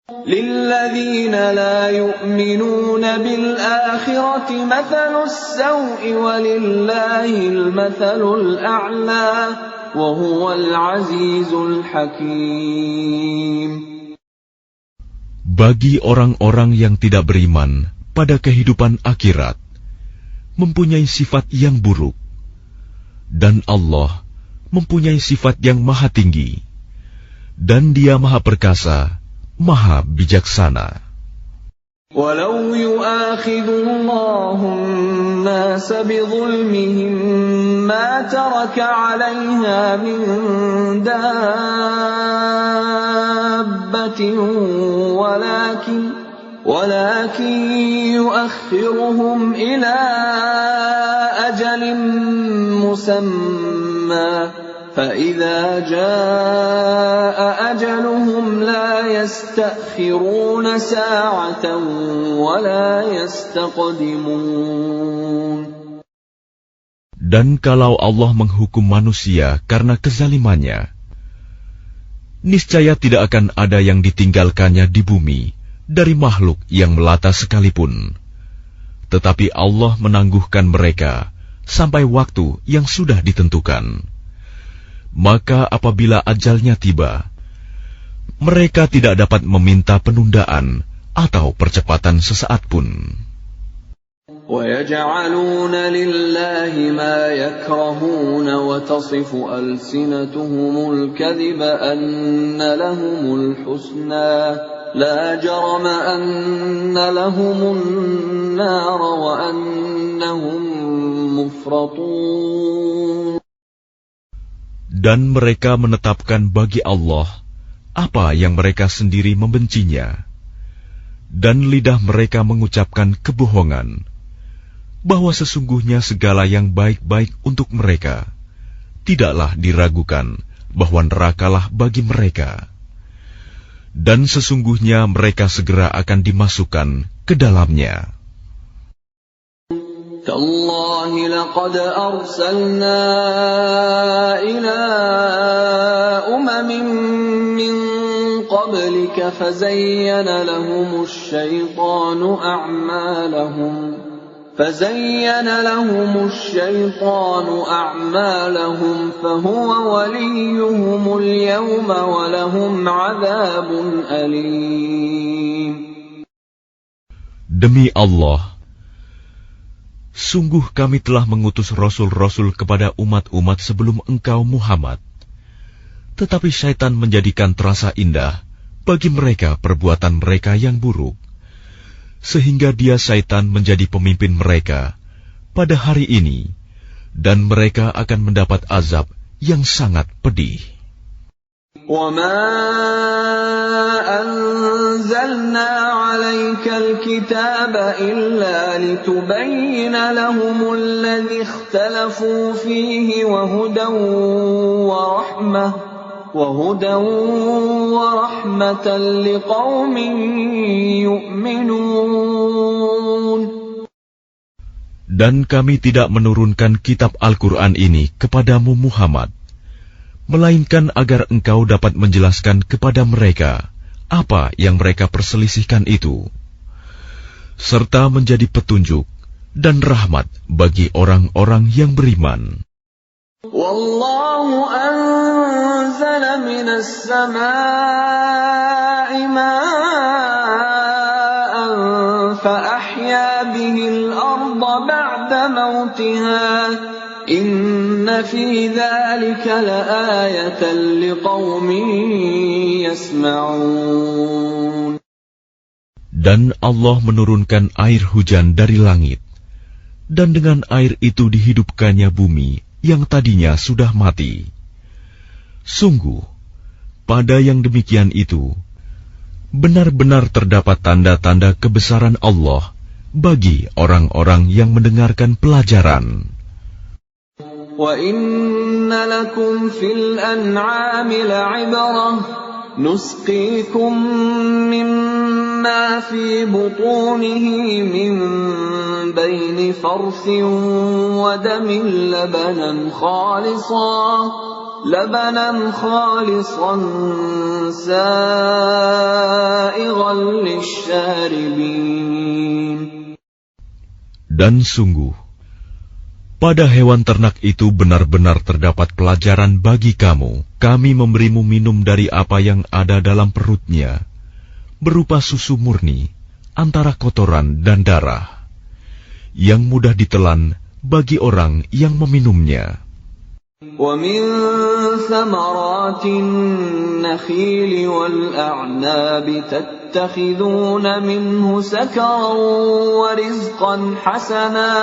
[SPEAKER 1] لِلَّذِينَ لَا يُؤْمِنُونَ بِالْآخِرَةِ مَثَلُ السَّوْءِ وَلِلَّهِ الْمَثَلُ الْأَعْلَى وَهُوَ الْعَزِيزُ الْحَكِيمُ.
[SPEAKER 2] Bagi orang-orang yang tidak beriman pada kehidupan akhirat, mempunyai sifat yang buruk, Dan Allah mempunyai sifat yang maha tinggi, dan Dia maha perkasa, maha bijaksana.
[SPEAKER 1] وَلَوْ يُؤَاخِذُ اللَّهُ النَّاسَ بِظُلْمِهِمْ مَا تَرَكَ عَلَيْهَا مِنْ دَابَّةٍ وَلَكِنْ يُؤَخِّرُهُمْ إِلَى أَجَلٍ مُّسَمًّى فَإِذَا جَاءَ أَجَلُهُمْ لَا يَسْتَأْخِرُونَ سَاعَةً وَلَا يَسْتَقْدِمُونَ.
[SPEAKER 2] Dan kalau Allah menghukum manusia karena kezalimannya, niscaya tidak akan ada yang ditinggalkannya di bumi dari makhluk yang melata sekalipun. Tetapi Allah menangguhkan mereka sampai waktu yang sudah ditentukan. Maka apabila ajalnya tiba, mereka tidak dapat meminta penundaan atau percepatan sesaat pun.
[SPEAKER 1] وَيَجْعَلُونَ لِلَّهِ مَا يَكْرَهُونَ وَتَصِفُ أَلْسِنَتُهُمُ الْكَذِبَ أَنَّ لَهُمُ الْحُسْنَى لَا جَرَمَ أَنَّ لَهُمُ النَّارَ وَأَنَّهُمْ مُفْرَطُونَ.
[SPEAKER 2] Dan mereka menetapkan bagi Allah apa yang mereka sendiri membencinya, dan lidah mereka mengucapkan kebohongan, bahwa sesungguhnya segala yang baik-baik untuk mereka, tidaklah diragukan bahwa nerakalah bagi mereka. Dan sesungguhnya mereka segera akan dimasukkan ke dalamnya.
[SPEAKER 1] تَاللَّهِ لَقَدْ أَرْسَلْنَا إِلَىٰ أُمَمٍ مِّن قَبْلِكَ فَزَيَّنَ لَهُمُ الشَّيْطَانُ أَعْمَالَهُمْ فَهُوَ وَلِيُّهُمُ الْيَوْمَ وَلَهُمْ عَذَابٌ أَلِيمٌ.
[SPEAKER 2] Demi Allah, sungguh kami telah mengutus rasul-rasul kepada umat-umat sebelum engkau Muhammad. Tetapi syaitan menjadikan terasa indah bagi mereka perbuatan mereka yang buruk, sehingga dia syaitan menjadi pemimpin mereka pada hari ini, dan mereka akan mendapat azab yang sangat pedih.
[SPEAKER 1] وَمَا أَنزَلْنَا عَلَيْكَ الْكِتَابَ إِلَّا لِتُبَيِّنَ لَهُمُ الَّذِي اخْتَلَفُوا فِيهِ وَهُدًى وَرَحْمَةً لِقَوْمٍ يُؤْمِنُونَ.
[SPEAKER 2] Dan kami tidak menurunkan kitab Al-Quran ini kepadamu Muhammad, melainkan agar engkau dapat menjelaskan kepada mereka apa yang mereka perselisihkan itu, serta menjadi petunjuk dan rahmat bagi orang-orang yang beriman.
[SPEAKER 1] Wallahu anzala minas samaa'i ma'an fa ahya bihil arda ba'da mautiha inna fi dzalika laayatan liqaumin yasma'un.
[SPEAKER 2] Dan Allah menurunkan air hujan dari langit, dan dengan air itu dihidupkannya bumi yang tadinya sudah mati. Sungguh, pada yang demikian itu, benar-benar terdapat tanda-tanda kebesaran Allah bagi orang-orang yang mendengarkan pelajaran.
[SPEAKER 1] وَإِنَّ لَكُمْ فِي الْأَنْعَامِ لَعِبْرَةً نُسْقِيكُم مِّمَّا فِي بُطُونِهِ مِن بَيْنِ فَرْثٍ وَدَمٍ لَبَنًا خَالِصًا سَائِغًا لِّلشَّارِبِينَ.
[SPEAKER 2] Dan sungguh, pada hewan ternak itu benar-benar terdapat pelajaran bagi kamu. Kami memberimu minum dari apa yang ada dalam perutnya, berupa susu murni, antara kotoran dan darah, yang mudah ditelan bagi orang yang meminumnya.
[SPEAKER 1] وَمِن ثَمَرَاتِ النَّخِيلِ وَالْأَعْنَابِ تَتَّخِذُونَ مِنْهُ سَكَرًا وَرِزْقًا حَسَنًا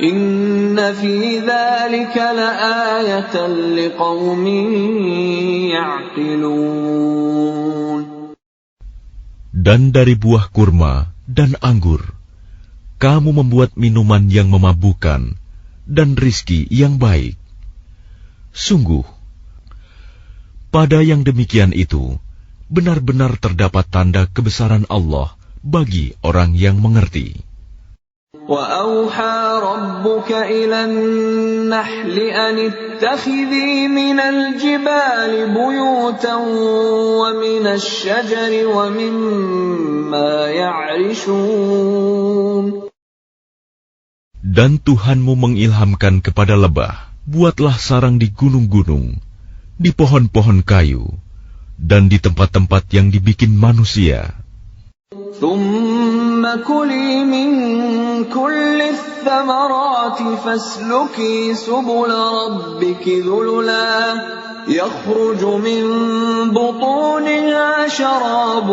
[SPEAKER 1] إِنَّ فِي ذَلِكَ لَآيَةً لِقَوْمٍ يَعْقِلُونَ.
[SPEAKER 2] Dan dari buah kurma dan anggur, kamu membuat minuman yang memabukkan dan rizki yang baik. Sungguh, pada yang demikian itu, benar-benar terdapat tanda kebesaran Allah bagi orang yang mengerti.
[SPEAKER 1] وَأَوْحَى رَبُّكَ إِلَى النَّحْلِ أَنِ اتَّخِذِي مِنَ الْجِبَالِ بُيُوتًا وَمِنَ الشَّجَرِ وَمِمَّا يَعْرِشُونَ. Dan
[SPEAKER 2] Tuhanmu mengilhamkan kepada lebah, buatlah sarang di gunung-gunung, di pohon-pohon kayu, dan di tempat-tempat yang dibikin manusia.
[SPEAKER 1] ثُمَّ كُلِي مِن كُلِّ الثَّمَرَاتِ فَاسْلُكِي سُبُلَ رَبِّكِ ذُلُلًا يَخْرُجُ مِن بُطُونِهَا شَرَابٌ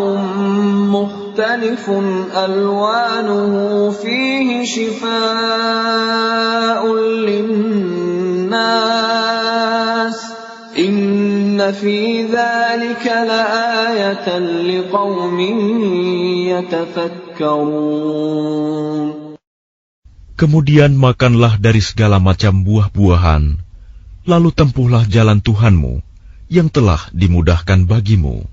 [SPEAKER 1] مُخْتَلِفٌ أَلْوَانُهُ فِيهِ شِفَاءٌ لِلنَّاسِ إِنَّ فِي ذَلِكَ لَآيَةً لِقَوْمٍ يَتَفَكَّرُونَ.
[SPEAKER 2] Kemudian makanlah dari segala macam buah-buahan, lalu tempuhlah jalan Tuhanmu yang telah dimudahkan bagimu.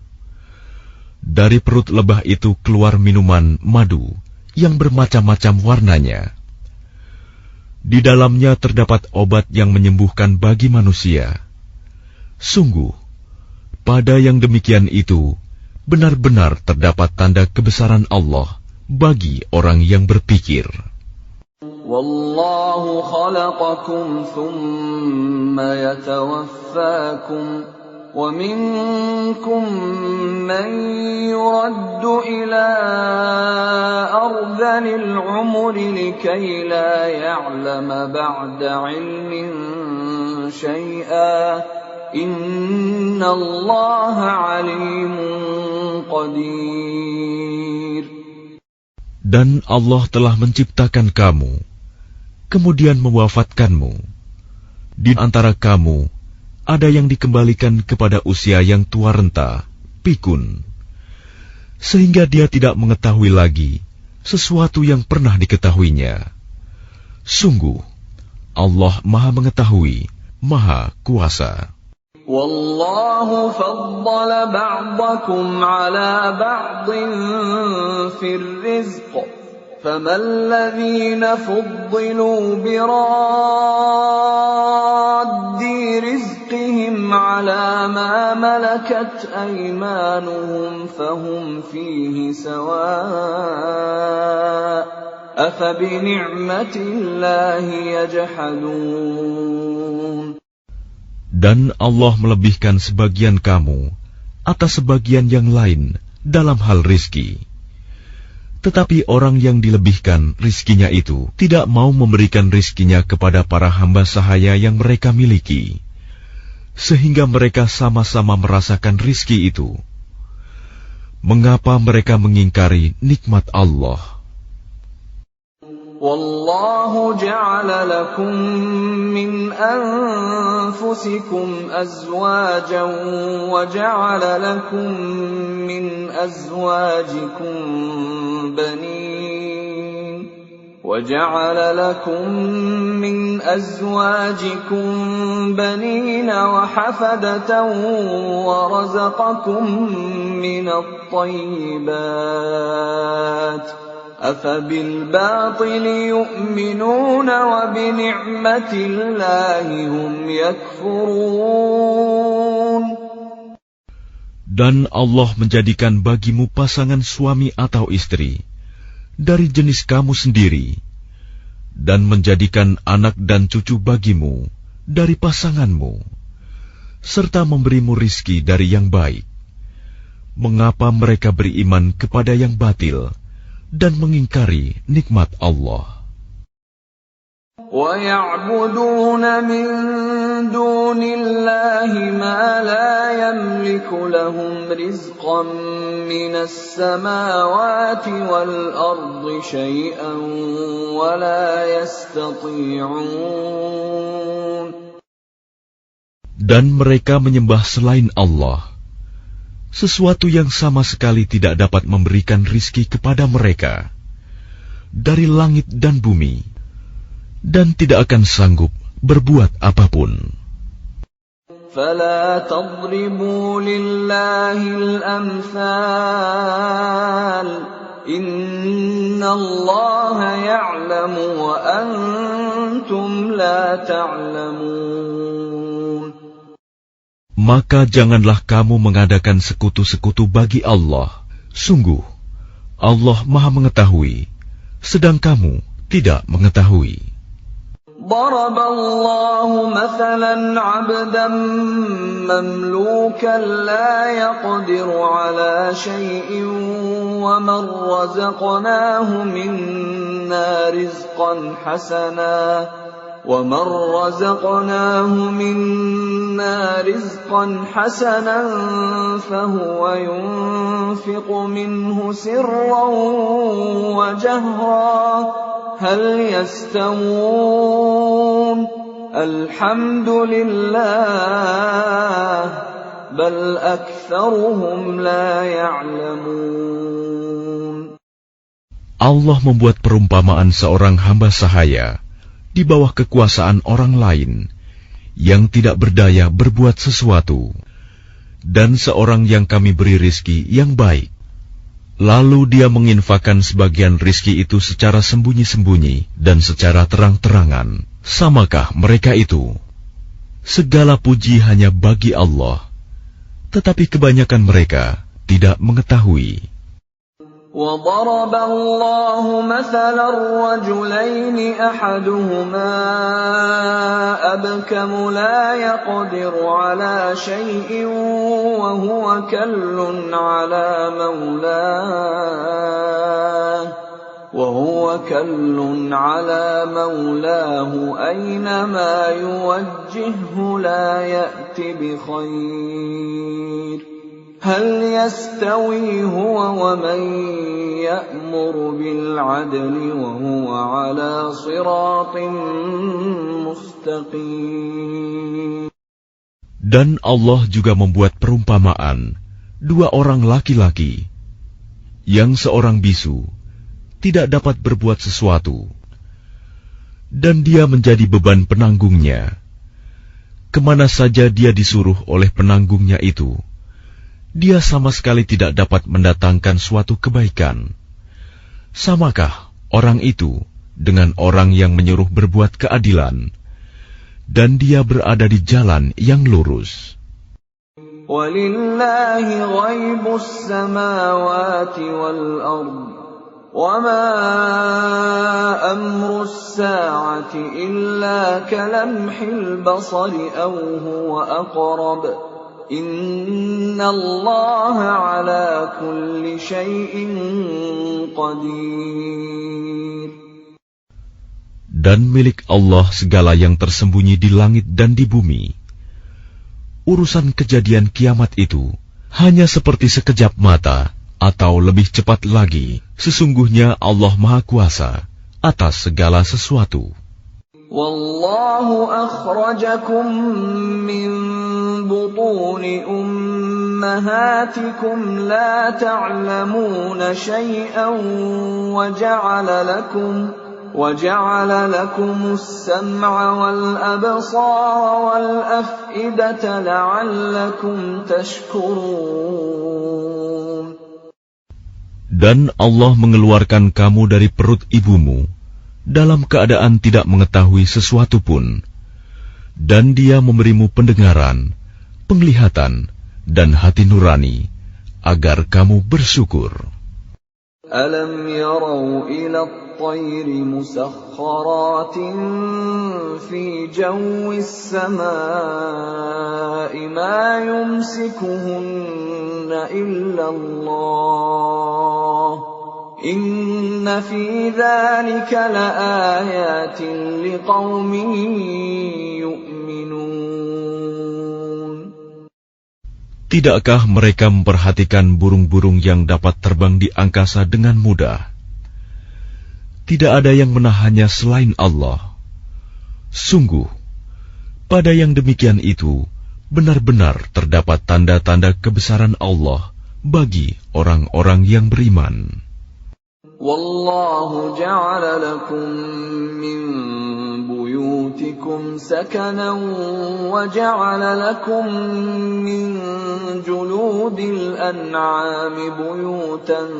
[SPEAKER 2] Dari perut lebah itu keluar minuman madu yang bermacam-macam warnanya. Di dalamnya terdapat obat yang menyembuhkan bagi manusia. Sungguh, pada yang demikian itu, benar-benar terdapat tanda kebesaran Allah bagi orang yang berpikir.
[SPEAKER 1] Wallahu khalaqakum thumma yatawaffakum wa minkum man yuraddu ila ardhanil umri likay la ya'lama ba'da ilmin syai'a innallaha alimun qadir.
[SPEAKER 2] Dan Allah telah menciptakan kamu, kemudian mewafatkanmu. Di antara kamu, ada yang dikembalikan kepada usia yang tua renta, pikun, sehingga dia tidak mengetahui lagi sesuatu yang pernah diketahuinya. Sungguh, Allah Maha Mengetahui, Maha Kuasa.
[SPEAKER 1] Wallahu faddala ba'dakum ala ba'din fir rizq faman ladhina fuddilu biraddi rizqihim ala ma malakat aymanuhum fahum fihi sawa' afa bi ni'matillahi yajhadun.
[SPEAKER 2] Dan Allah melebihkan sebagian kamu atas sebagian yang lain dalam hal rizki. Tetapi orang yang dilebihkan rizkinya itu tidak mau memberikan rizkinya kepada para hamba sahaya yang mereka miliki, sehingga mereka sama-sama merasakan rizki itu. Mengapa mereka mengingkari nikmat Allah?
[SPEAKER 1] Wallahu ja'ala lakum min anfusikum azwajan wa ja'ala lakum min azwajikum banin وَجَعَلَ لَكُم مِّنْ أَزْوَاجِكُم بَنِينَ وَحَفَدَةً وَرَزَقَكُم مِّنَ الطَّيِّبَاتِ أَفَبِالْبَاطِلِ يُؤْمِنُونَ وَبِنِعْمَةِ اللَّهِ هُمْ يَكْفُرُونَ.
[SPEAKER 2] Dan Allah menjadikan bagimu pasangan suami atau istri dari jenis kamu sendiri, dan menjadikan anak dan cucu bagimu dari pasanganmu, serta memberimu rizki dari yang baik. Mengapa mereka beriman kepada yang batil dan mengingkari nikmat Allah?
[SPEAKER 1] وَيَعْبُدُونَ مِن دُونِ اللَّهِ مَا لَا يَمْلِكُ لَهُمْ رِزْقًا مِّنَ السَّمَاوَاتِ وَالْأَرْضِ شَيْئًا وَلَا يَسْتَطِيعُونَ.
[SPEAKER 2] Dan mereka menyembah selain Allah, sesuatu yang sama sekali tidak dapat memberikan rizki kepada mereka dari langit dan bumi, dan tidak akan sanggup berbuat apapun.
[SPEAKER 1] فَلَا تَضْرِبُوا لِلَّهِ الْأَمْثَالَ إِنَّ اللَّهَ يَعْلَمُ وَأَنْتُمْ لَا تَعْلَمُونَ.
[SPEAKER 2] Maka janganlah kamu mengadakan sekutu-sekutu bagi Allah. Sungguh, Allah Maha mengetahui, sedang kamu tidak mengetahui.
[SPEAKER 1] ضرب الله مثلا عبدا مملوكا لا يقدر على شيء ومن رزقناه منا رزقا حسنا فهو ينفق منه سرا وجهرا هل يستوون الحمد لله بل أكثرهم لا يعلمون.
[SPEAKER 2] Allah membuat perumpamaan seorang hamba sahaya di bawah kekuasaan orang lain yang tidak berdaya berbuat sesuatu, dan seorang yang kami beri rizki yang baik. Lalu dia menginfakkan sebagian rizki itu secara sembunyi-sembunyi dan secara terang-terangan. Samakah mereka itu? Segala puji hanya bagi Allah, tetapi kebanyakan mereka tidak mengetahui.
[SPEAKER 1] وَضَرَبَ اللَّهُ مَثَلًا رَّجُلَيْنِ أَحَدُهُمَا أَبْكَمُ لَا يَقْدِرُ عَلَىٰ شَيْءٍ وَهُوَ كَلٌّ عَلَىٰ مَوْلَاهُ أَيْنَمَا يُوَجِّههُّ لَا يَأْتِ بِخَيْرٍ هل يستوي هو ومن يأمر بالعدل وهو على صراط مستقيم.
[SPEAKER 2] Dan Allah juga membuat perumpamaan dua orang laki-laki yang seorang bisu tidak dapat berbuat sesuatu dan dia menjadi beban penanggungnya. Kemana saja dia disuruh oleh penanggungnya itu, dia sama sekali tidak dapat mendatangkan suatu kebaikan. Samakah orang itu dengan orang yang menyuruh berbuat keadilan, dan dia berada di jalan yang lurus?
[SPEAKER 1] وَلِلَّهِ غَيْبُ السَّمَاوَاتِ وَالْأَرْضِ وَمَا أَمْرُ السَّاعَةِ إِلَّا كَلَمْحِ الْبَصَرِ أَوْ هُوَ أَقْرَبُ إِنَّ اللَّهَ عَلَى كُلِّ شَيْءٍ قَدِيرٌ.
[SPEAKER 2] Dan milik Allah segala yang tersembunyi di langit dan di bumi. Urusan kejadian kiamat itu hanya seperti sekejap mata atau lebih cepat lagi. Sesungguhnya Allah Maha Kuasa atas segala sesuatu.
[SPEAKER 1] Wallahu akhrajakum min butuni ummahatikum la ta'lamuna shay'an wa ja'ala lakum as-sam'a wal absara wal af'idata la'allakum tashkurun.
[SPEAKER 2] Dan Allah mengeluarkan kamu dari perut ibumu dalam keadaan tidak mengetahui sesuatu pun, dan Dia memberimu pendengaran, penglihatan, dan hati nurani, agar kamu bersyukur.
[SPEAKER 1] Alam yarau ila at-tayri musakhkharatin fi jawis samaa'i ma yumsikuhunna illa Allah Inna fi dzalika laayatin liqaumin yu'minun.
[SPEAKER 2] Tidakkah mereka memperhatikan burung-burung yang dapat terbang di angkasa dengan mudah? Tidak ada yang menahannya selain Allah. Sungguh, pada yang demikian itu, benar-benar terdapat tanda-tanda kebesaran Allah bagi orang-orang yang beriman.
[SPEAKER 1] Wallahu ja'ala lakum min buyutikum sakanan wa ja'ala lakum min juludil an'ami buyutan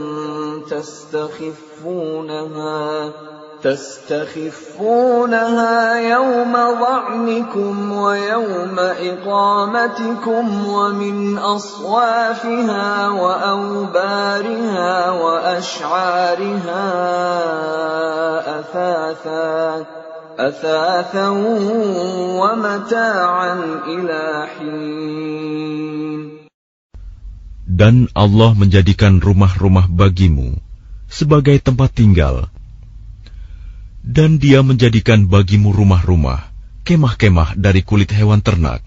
[SPEAKER 1] تستخفونها يوم ظعنكم ويوم إقامتكم ومن أصوافها وأوبارها وأشعارها أثاثا ومتاعا إلى حين.
[SPEAKER 2] Dan Allah menjadikan rumah-rumah bagimu sebagai tempat tinggal, dan Dia menjadikan bagimu rumah-rumah, kemah-kemah dari kulit hewan ternak,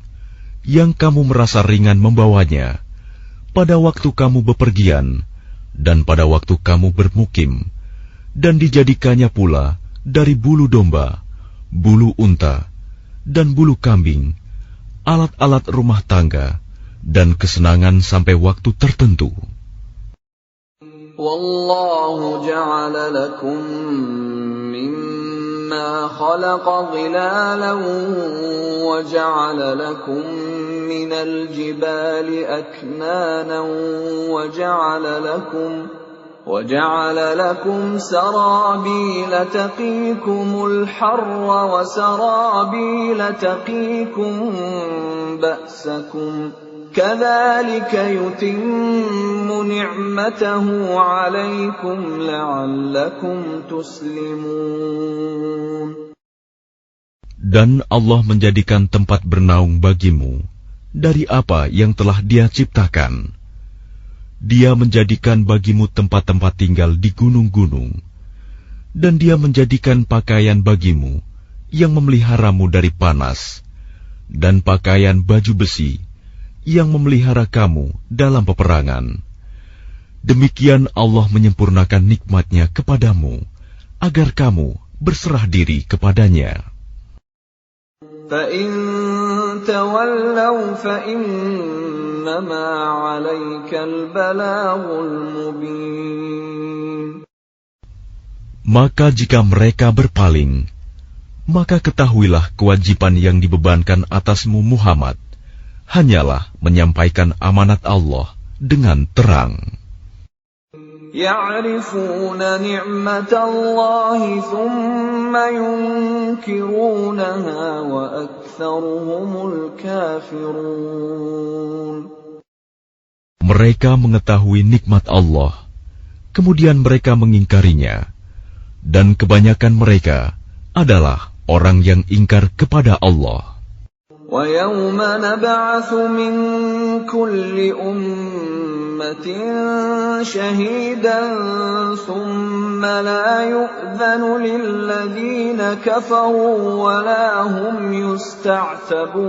[SPEAKER 2] yang kamu merasa ringan membawanya, pada waktu kamu bepergian, dan pada waktu kamu bermukim, dan dijadikannya pula dari bulu domba, bulu unta, dan bulu kambing, alat-alat rumah tangga, dan kesenangan sampai waktu tertentu.
[SPEAKER 1] Wallahu ja'ala lakum mimma khalaqa dhilalan wa ja'ala lakum minal jibali aknanan wa ja'ala lakum sarabila taqikumul harra wa sarabila taqikum ba'sakum kadzalika yutimmu ni'matahu 'alaikum la'allakum tuslimun.
[SPEAKER 2] Dan Allah menjadikan tempat bernaung bagimu dari apa yang telah Dia ciptakan. Dia menjadikan bagimu tempat-tempat tinggal di gunung-gunung, dan Dia menjadikan pakaian bagimu yang memeliharamu dari panas, dan pakaian baju besi yang memelihara kamu dalam peperangan. Demikian Allah menyempurnakan nikmat-Nya kepadamu, agar kamu berserah diri kepadanya.
[SPEAKER 1] فَإِن تَوَلَّوْا فَإِنَّمَا عَلَيْكَ الْبَلَاغُ الْمُبِينُ.
[SPEAKER 2] Maka jika mereka berpaling, maka ketahuilah kewajiban yang dibebankan atasmu Muhammad hanyalah menyampaikan amanat Allah dengan terang.
[SPEAKER 1] يَعْرِفُونَ نِعْمَةَ اللَّهِ ثُمَّ يُنْكِرُونَهَا وَأَكْثَرُهُمُ الْكَافِرُونَ.
[SPEAKER 2] Mereka mengetahui nikmat Allah, kemudian mereka mengingkarinya, dan kebanyakan mereka adalah orang yang ingkar kepada Allah.
[SPEAKER 1] وَيَوْمَ نَبْعَثُ مِنْ كُلِّ أُمَّةٍ شَهِيدًا ثُمَّ لَا يُؤْذَنُ لِلَّذِينَ كَفَرُوا وَلَا هُمْ يُسْتَعْتَبُونَ.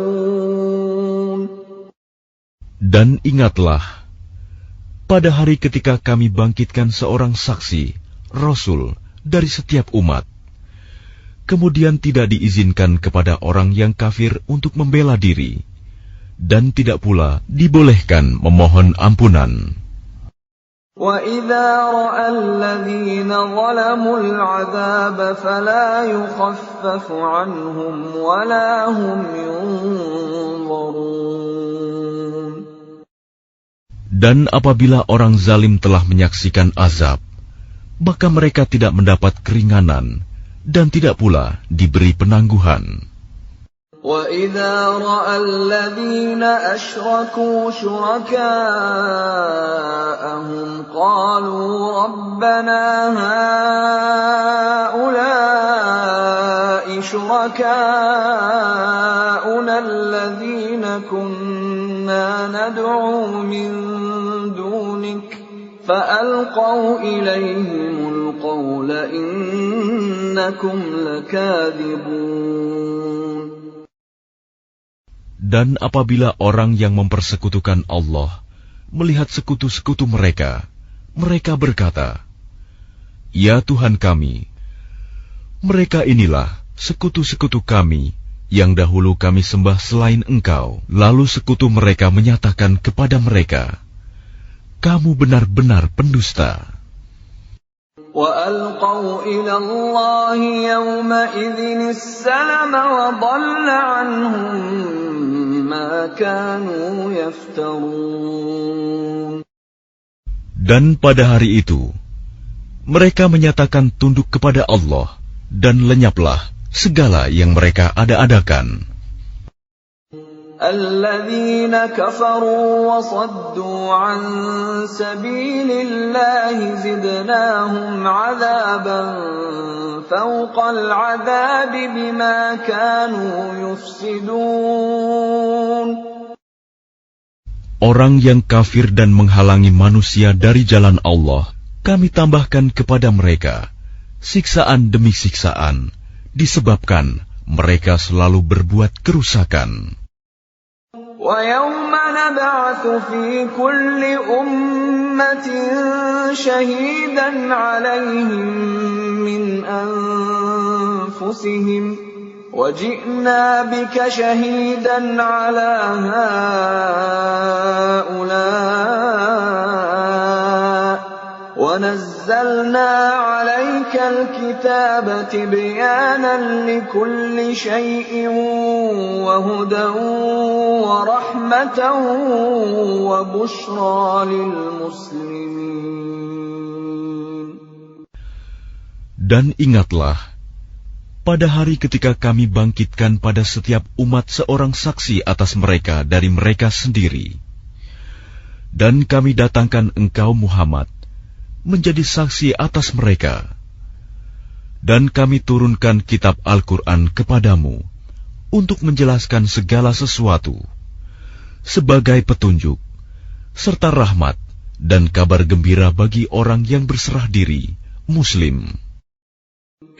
[SPEAKER 2] Dan ingatlah, pada hari ketika kami bangkitkan seorang saksi, Rasul, dari setiap umat, kemudian tidak diizinkan kepada orang yang kafir untuk membela diri, dan tidak pula dibolehkan memohon ampunan.
[SPEAKER 1] وَإِذَا رَأَى الَّذِينَ ظَلَمُوا الْعَذَابَ فَلَا يُخَفَّفُ عَنْهُمْ وَلَا هُمْ يُنظَرُونَ.
[SPEAKER 2] Dan apabila orang zalim telah menyaksikan azab, maka mereka tidak mendapat keringanan, dan tidak pula diberi penangguhan.
[SPEAKER 1] وَإِذَا رَأَى الَّذِينَ أَشْرَكُوا شُرَكَاءَهُمْ قَالُوا رَبَّنَا هَؤُلَاءِ شُرَكَاؤُنَا الَّذِينَ كُنَّا نَدْعُو مِن دُونِكَ فألقوا إليهم القول إنكم لكاذبون.
[SPEAKER 2] Dan apabila orang yang mempersekutukan Allah melihat sekutu-sekutu mereka, mereka berkata, "Ya Tuhan kami, mereka inilah sekutu-sekutu kami yang dahulu kami sembah selain Engkau." Lalu sekutu mereka menyatakan kepada mereka, "Kamu benar-benar pendusta."
[SPEAKER 1] وَأَلْقَوْا إِلَى اللَّهِ يَوْمَئِذٍ السَّلَمَ وَضَلَّ عَنْهُمْ مَا كَانُوا يَفْتَرُونَ.
[SPEAKER 2] Dan pada hari itu, mereka menyatakan tunduk kepada Allah, dan lenyaplah segala yang mereka ada-adakan.
[SPEAKER 1] الَّذِينَ كَفَرُوا وَصَدُّوا عَن سَبِيلِ اللَّهِ زِدْنَاهُمْ عَذَابًا فَوْقَ الْعَذَابِ بِمَا كَانُوا يُفْسِدُونَ.
[SPEAKER 2] Orang yang kafir dan menghalangi manusia dari jalan Allah, kami tambahkan kepada mereka siksaan demi siksaan, disebabkan mereka selalu berbuat kerusakan.
[SPEAKER 1] وَيَوْمَ نَبْعَثُ فِي كُلِّ أُمَّةٍ شَهِيدًا عَلَيْهِمْ مِنْ أَنْفُسِهِمْ وَجِئْنَا بِكَ شَهِيدًا عَلَى هَؤُلَاءِ وَنَزَّلْنَا عَلَيْكَ الْكِتَابَ تِبْيَانًا لِكُلِّ شَيْءٍ وَهُدًى وَرَحْمَةً وَبُشْرَى لِلْمُسْلِمِينَ.
[SPEAKER 2] Dan ingatlah, pada hari ketika kami bangkitkan pada setiap umat seorang saksi atas mereka dari mereka sendiri. Dan kami datangkan engkau Muhammad menjadi saksi atas mereka. Dan kami turunkan kitab Al-Quran kepadamu untuk menjelaskan segala sesuatu sebagai petunjuk, serta rahmat dan kabar gembira bagi orang yang berserah diri, Muslim.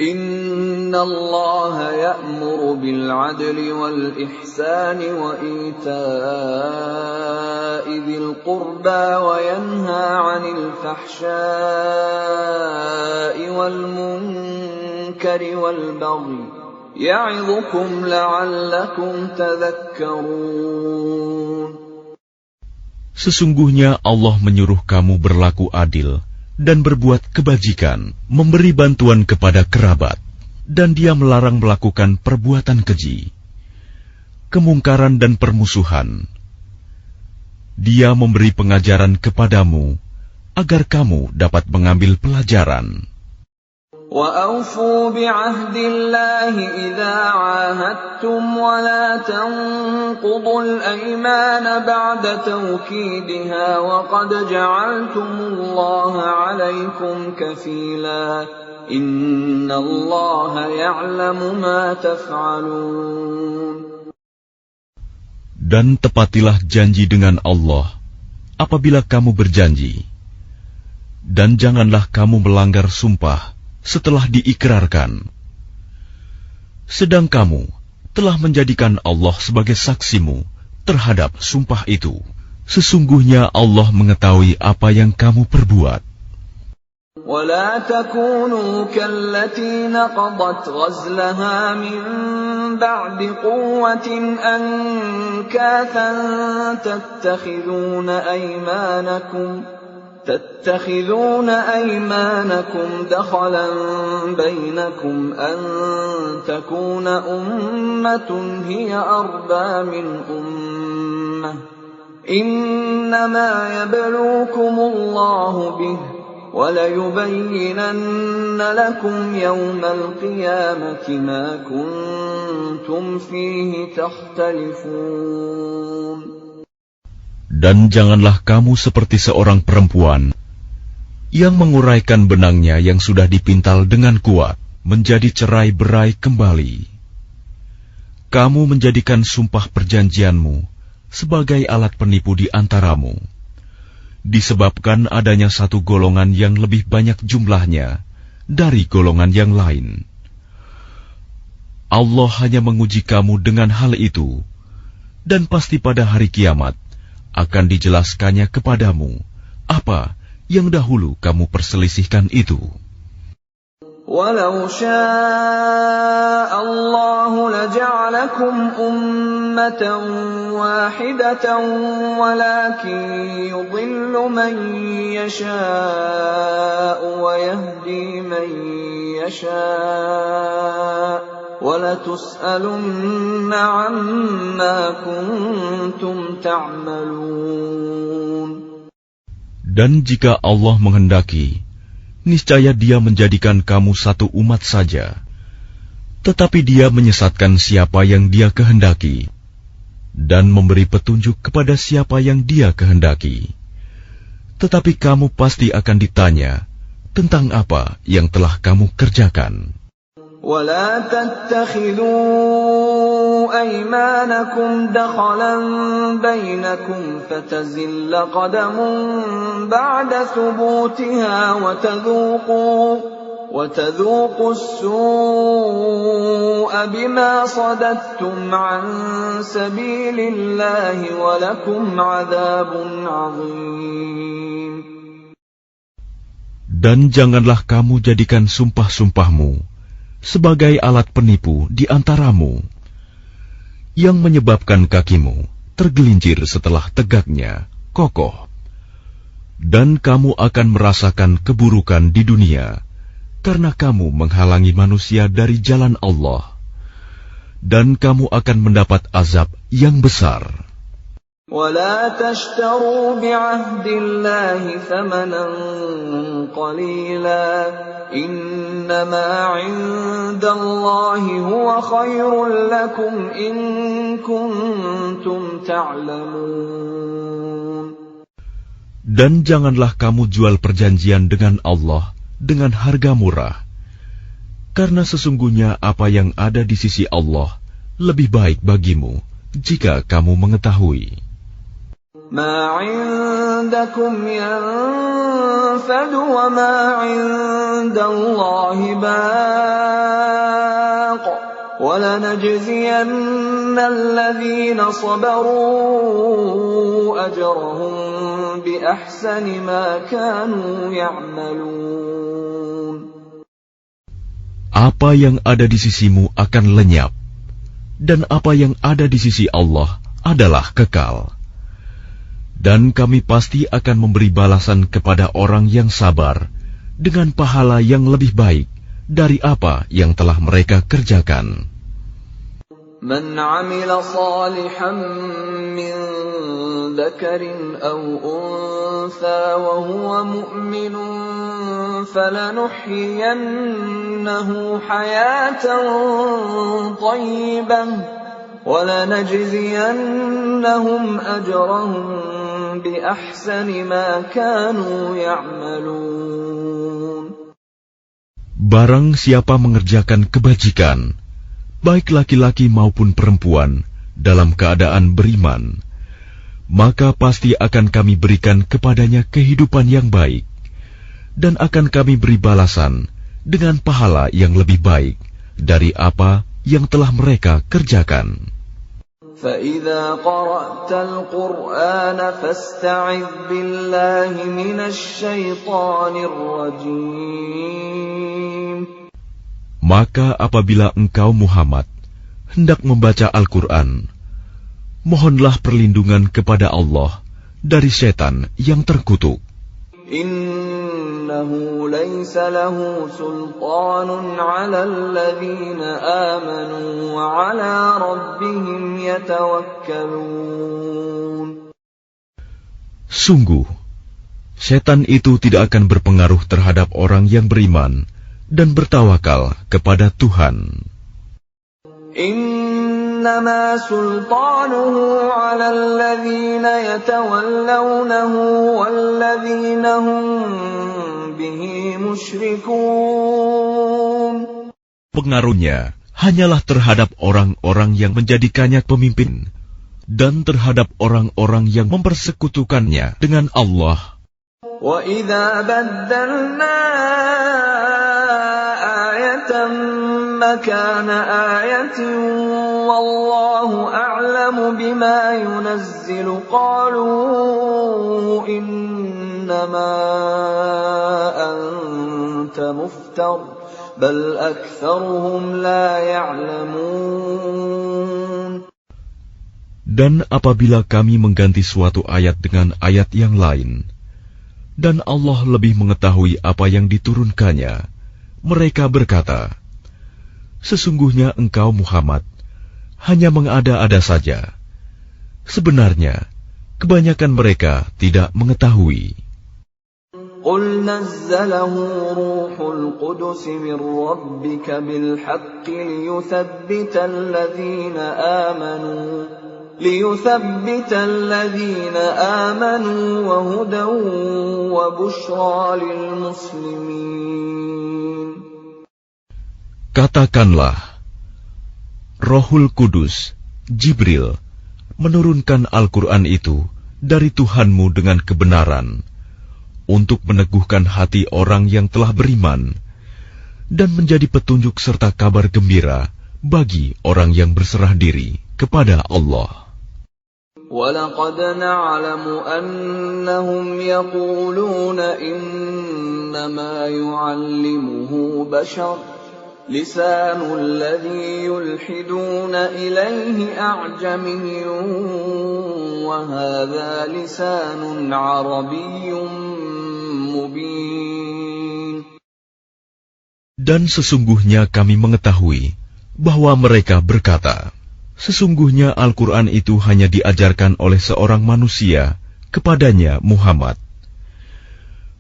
[SPEAKER 1] Inna Allah ya'muru bil 'adli wal ihsani wa ita'i dzil qurba wa yanha 'anil fahsya'i wal munkari wal baghi ya'idhukum la'allakum tadhakkarun.
[SPEAKER 2] Sesungguhnya Allah menyuruh kamu berlaku adil dan berbuat kebajikan, memberi bantuan kepada kerabat, dan Dia melarang melakukan perbuatan keji, kemungkaran dan permusuhan. Dia memberi pengajaran kepadamu agar kamu dapat mengambil pelajaran.
[SPEAKER 1] وَأَوْفُوا بِعَهْدِ اللَّهِ إِذَا عَاهَدتُّمْ وَلَا تَنقُضُوا الْأَيْمَانَ بَعْدَ تَوْكِيدِهَا وَقَدْ جَعَلْتُمُ اللَّهَ عَلَيْكُمْ كَفِيلًا إِنَّ اللَّهَ يَعْلَمُ مَا تَفْعَلُونَ.
[SPEAKER 2] Dan tepatilah janji dengan Allah apabila kamu berjanji, dan janganlah kamu melanggar sumpah setelah diikrarkan. Sedang kamu telah menjadikan Allah sebagai saksimu terhadap sumpah itu. Sesungguhnya Allah mengetahui apa yang kamu perbuat.
[SPEAKER 1] وَلَا تَكُونُوا كَالَّتِي نَقَضَتْ غَزْلَهَا مِنْ بَعْدِ قُوَّةٍ أَنْكَاثًا تَتَّخِذُونَ أَيْمَانَكُمْ دَخَلًا بَيْنَكُمْ أَنْ تَكُونَ أُمَّةٌ هِيَ أَرْبَى مِنْ أُمَّةٍ إِنَّمَا يَبْلُوكُمُ اللَّهُ بِهِ وَلَيُبَيِّنَنَّ لَكُمْ يَوْمَ الْقِيَامَةِ مَا كُنْتُمْ فِيهِ تَخْتَلِفُونَ.
[SPEAKER 2] Dan janganlah kamu seperti seorang perempuan yang menguraikan benangnya yang sudah dipintal dengan kuat menjadi cerai-berai kembali. Kamu menjadikan sumpah perjanjianmu sebagai alat penipu di antaramu. disebabkan adanya satu golongan yang lebih banyak jumlahnya dari golongan yang lain. Allah hanya menguji kamu dengan hal itu, dan pasti pada hari kiamat akan dijelaskannya kepadamu apa yang dahulu kamu perselisihkan itu.
[SPEAKER 1] وَلَوْ شَاءَ اللَّهُ لَجَعَلَكُمْ أُمَّةً وَاحِدَةً وَلَكِنْ يُضِلُّ مَنْ يَشَاءُ وَيَهْدِي مَنْ يَشَاءُ وَلَتُسْأَلُنَّ عَمَّا كُنْتُمْ تَعْمَلُونَ.
[SPEAKER 2] Dan jika Allah menghendaki, niscaya Dia menjadikan kamu satu umat saja. Tetapi Dia menyesatkan siapa yang Dia kehendaki, dan memberi petunjuk kepada siapa yang Dia kehendaki. Tetapi kamu pasti akan ditanya tentang apa yang telah kamu kerjakan.
[SPEAKER 1] وَلَا تَتَّخِذُوا أَيْمَانَكُمْ دَخَلًا بَيْنَكُمْ فَتَزِلَّ قَدَمٌ بَعْدَ ثُبُوتِهَا وَتَذُوقُوا السُّوءَ بِمَا صَدَدتُّمْ عَن سَبِيلِ اللَّهِ وَلَكُمْ عَذَابٌ عَظِيمٌ.
[SPEAKER 2] Dan janganlah kamu jadikan sumpah-sumpahmu sebagai alat penipu di antaramu, yang menyebabkan kakimu tergelincir setelah tegaknya kokoh. Dan kamu akan merasakan keburukan di dunia, karena kamu menghalangi manusia dari jalan Allah. Dan kamu akan mendapat azab yang besar.
[SPEAKER 1] وَلَا تَشْتَرُوا بِعَهْدِ اللَّهِ ثَمَنًا قَلِيلًا إِنَّمَا عِندَ اللَّهِ هُوَ خَيْرٌ لَكُمْ إِن كُنتُمْ تَعْلَمُونَ.
[SPEAKER 2] Dan janganlah kamu jual perjanjian dengan Allah dengan harga murah, karena sesungguhnya apa yang ada di sisi Allah lebih baik bagimu jika kamu mengetahui.
[SPEAKER 1] مَا عِندَكُمْ يَنفَدُ وَمَا عِندَ اللَّهِ بَاقٍ وَلَنَجْزِيَنَّ الَّذِينَ صَبَرُوا أَجْرَهُم بِأَحْسَنِ مَا كَانُوا يَعْمَلُونَ.
[SPEAKER 2] Apa yang ada di sisimu akan lenyap, dan apa yang ada di sisi Allah adalah kekal. Dan kami pasti akan memberi balasan kepada orang yang sabar dengan pahala yang lebih baik dari apa yang telah mereka kerjakan.
[SPEAKER 1] مَنْ عَمِلَ صَالِحًا مِّن ذَكَرٍ أَوْ أُنثَىٰ وَهُوَ مُؤْمِنٌ فَلَنُحْيِيَنَّهُ حَيَاةً طَيِّبَةً وَلَنَجْزِيَنَّهُمْ أَجْرَهُم بِأَحْسَنِ مَا كَانُوا يَعْمَلُونَ.
[SPEAKER 2] Barang siapa mengerjakan kebajikan, baik laki-laki maupun perempuan, dalam keadaan beriman, maka pasti akan kami berikan kepadanya kehidupan yang baik, dan akan kami beri balasan dengan pahala yang lebih baik dari apa yang telah mereka kerjakan.
[SPEAKER 1] فَإِذَا قَرَأْتَ الْقُرْآنَ فَاسْتَعِذْ بِاللَّهِ مِنَ الشَّيْطَانِ الرَّجِيمِ.
[SPEAKER 2] Maka apabila engkau Muhammad hendak membaca Al-Quran, mohonlah perlindungan kepada Allah dari setan yang terkutuk.
[SPEAKER 1] Innahu laysa lahu sultanun 'ala alladhina amanu wa 'ala rabbihim yatawakkalun.
[SPEAKER 2] Sungguh, setan itu tidak akan berpengaruh terhadap orang yang beriman dan bertawakal kepada Tuhan.
[SPEAKER 1] Innama sultanuhu 'ala alladhina yatawallawnahu walladhina hum bihi musyrikun.
[SPEAKER 2] Pengaruhnya hanyalah terhadap orang-orang yang menjadikannya pemimpin dan terhadap orang-orang yang mempersekutukannya dengan Allah.
[SPEAKER 1] وَإِذَا بَدَّلْنَا آيَةً مَكَانَ آيَةٍ وَاللَّهُ أَعْلَمُ بِمَا يُنَزِّلُ قَالُوا إِنَّمَا أَنْتَ مُفْتَرٍ بَلْ أَكْثَرُهُمْ لَا يَعْلَمُونَ.
[SPEAKER 2] Dan apabila kami mengganti suatu ayat dengan ayat yang lain, dan Allah lebih mengetahui apa yang diturunkannya, mereka berkata, sesungguhnya engkau Muhammad hanya mengada-ada saja. Sebenarnya, kebanyakan mereka tidak mengetahui.
[SPEAKER 1] قُلْ نَزَّلَهُ رُوحُ الْقُدُسِ مِنْ رَبِّكَ بِالْحَقِّ لِيُثَبِّتَ الَّذِينَ آمَنُوا وَهُدًى وَبُشْرَى لِلْمُسْلِمِينَ.
[SPEAKER 2] Katakanlah, Rohul Kudus, Jibril, menurunkan Al-Quran itu dari Tuhanmu dengan kebenaran, untuk meneguhkan hati orang yang telah beriman, dan menjadi petunjuk serta kabar gembira bagi orang yang berserah diri kepada Allah.
[SPEAKER 1] وَلَقَدْ نَعْلَمُ أَنَّهُمْ يَقُولُونَ إِنَّمَا يُعَلِّمُهُ بَشَرٌ لِسَانُ الَّذِي يُلْحِدُونَ إِلَيْهِ أَعْجَمِيٌّ وَهَذَا لِسَانٌ عَرَبِيٌّ مُبِينٌ.
[SPEAKER 2] Dan sesungguhnya kami mengetahui bahwa mereka berkata, sesungguhnya Al-Quran itu hanya diajarkan oleh seorang manusia kepadanya Muhammad.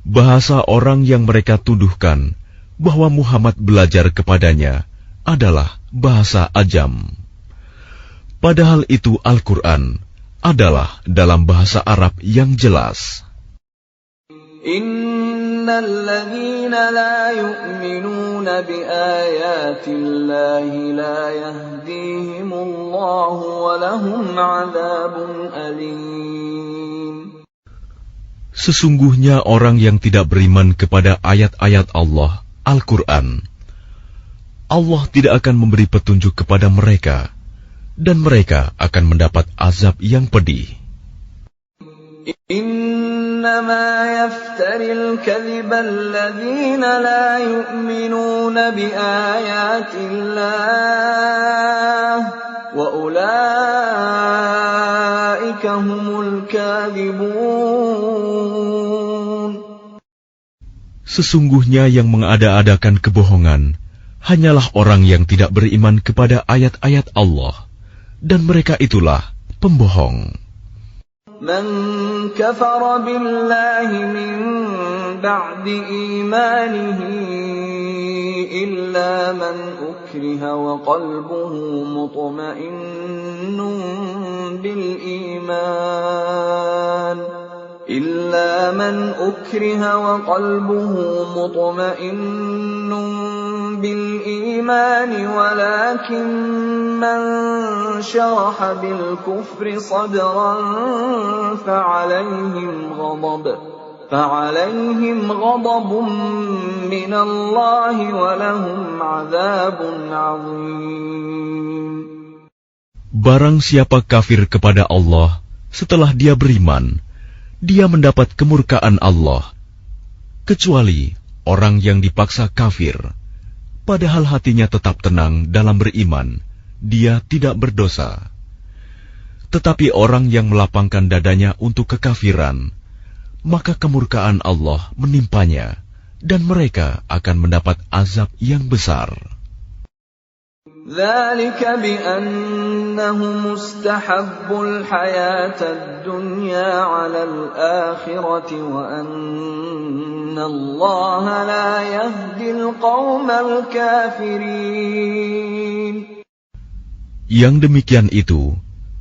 [SPEAKER 2] Bahasa orang yang mereka tuduhkan bahwa Muhammad belajar kepadanya adalah bahasa Ajam. Padahal itu Al-Quran adalah dalam bahasa Arab yang jelas.
[SPEAKER 1] Innalladzina la yu'minuna biayatillahi la yahdihimullahu wa lahum 'adzabun alim.
[SPEAKER 2] Sesungguhnya orang yang tidak beriman kepada ayat-ayat Allah, Al-Quran, Allah tidak akan memberi petunjuk kepada mereka, dan mereka akan mendapat azab yang pedih.
[SPEAKER 1] إنما يفتري الكذب الذين لا يؤمنون بآيات الله وأولئك هم الكاذبون.
[SPEAKER 2] Sesungguhnya yang mengada-adakan kebohongan hanyalah orang yang tidak beriman kepada ayat-ayat Allah, dan mereka itulah pembohong.
[SPEAKER 1] من كفر بالله من بعد إيمانه إلا من أكره وقلبه مطمئن بالإيمان ولكن من شرح بالكفر صدرا فعليهم غضب من الله ولهم عذاب عظيم.
[SPEAKER 2] Barang siapa kafir kepada Allah setelah dia beriman, dia mendapat kemurkaan Allah, kecuali orang yang dipaksa kafir, padahal hatinya tetap tenang dalam beriman, dia tidak berdosa. Tetapi orang yang melapangkan dadanya untuk kekafiran, maka kemurkaan Allah menimpanya, dan mereka akan mendapat azab yang besar.
[SPEAKER 1] ذلك بأنهم استحبوا الحياة الدنيا على الآخرة وأن الله لا يهدي القوم الكافرين.
[SPEAKER 2] Yang demikian itu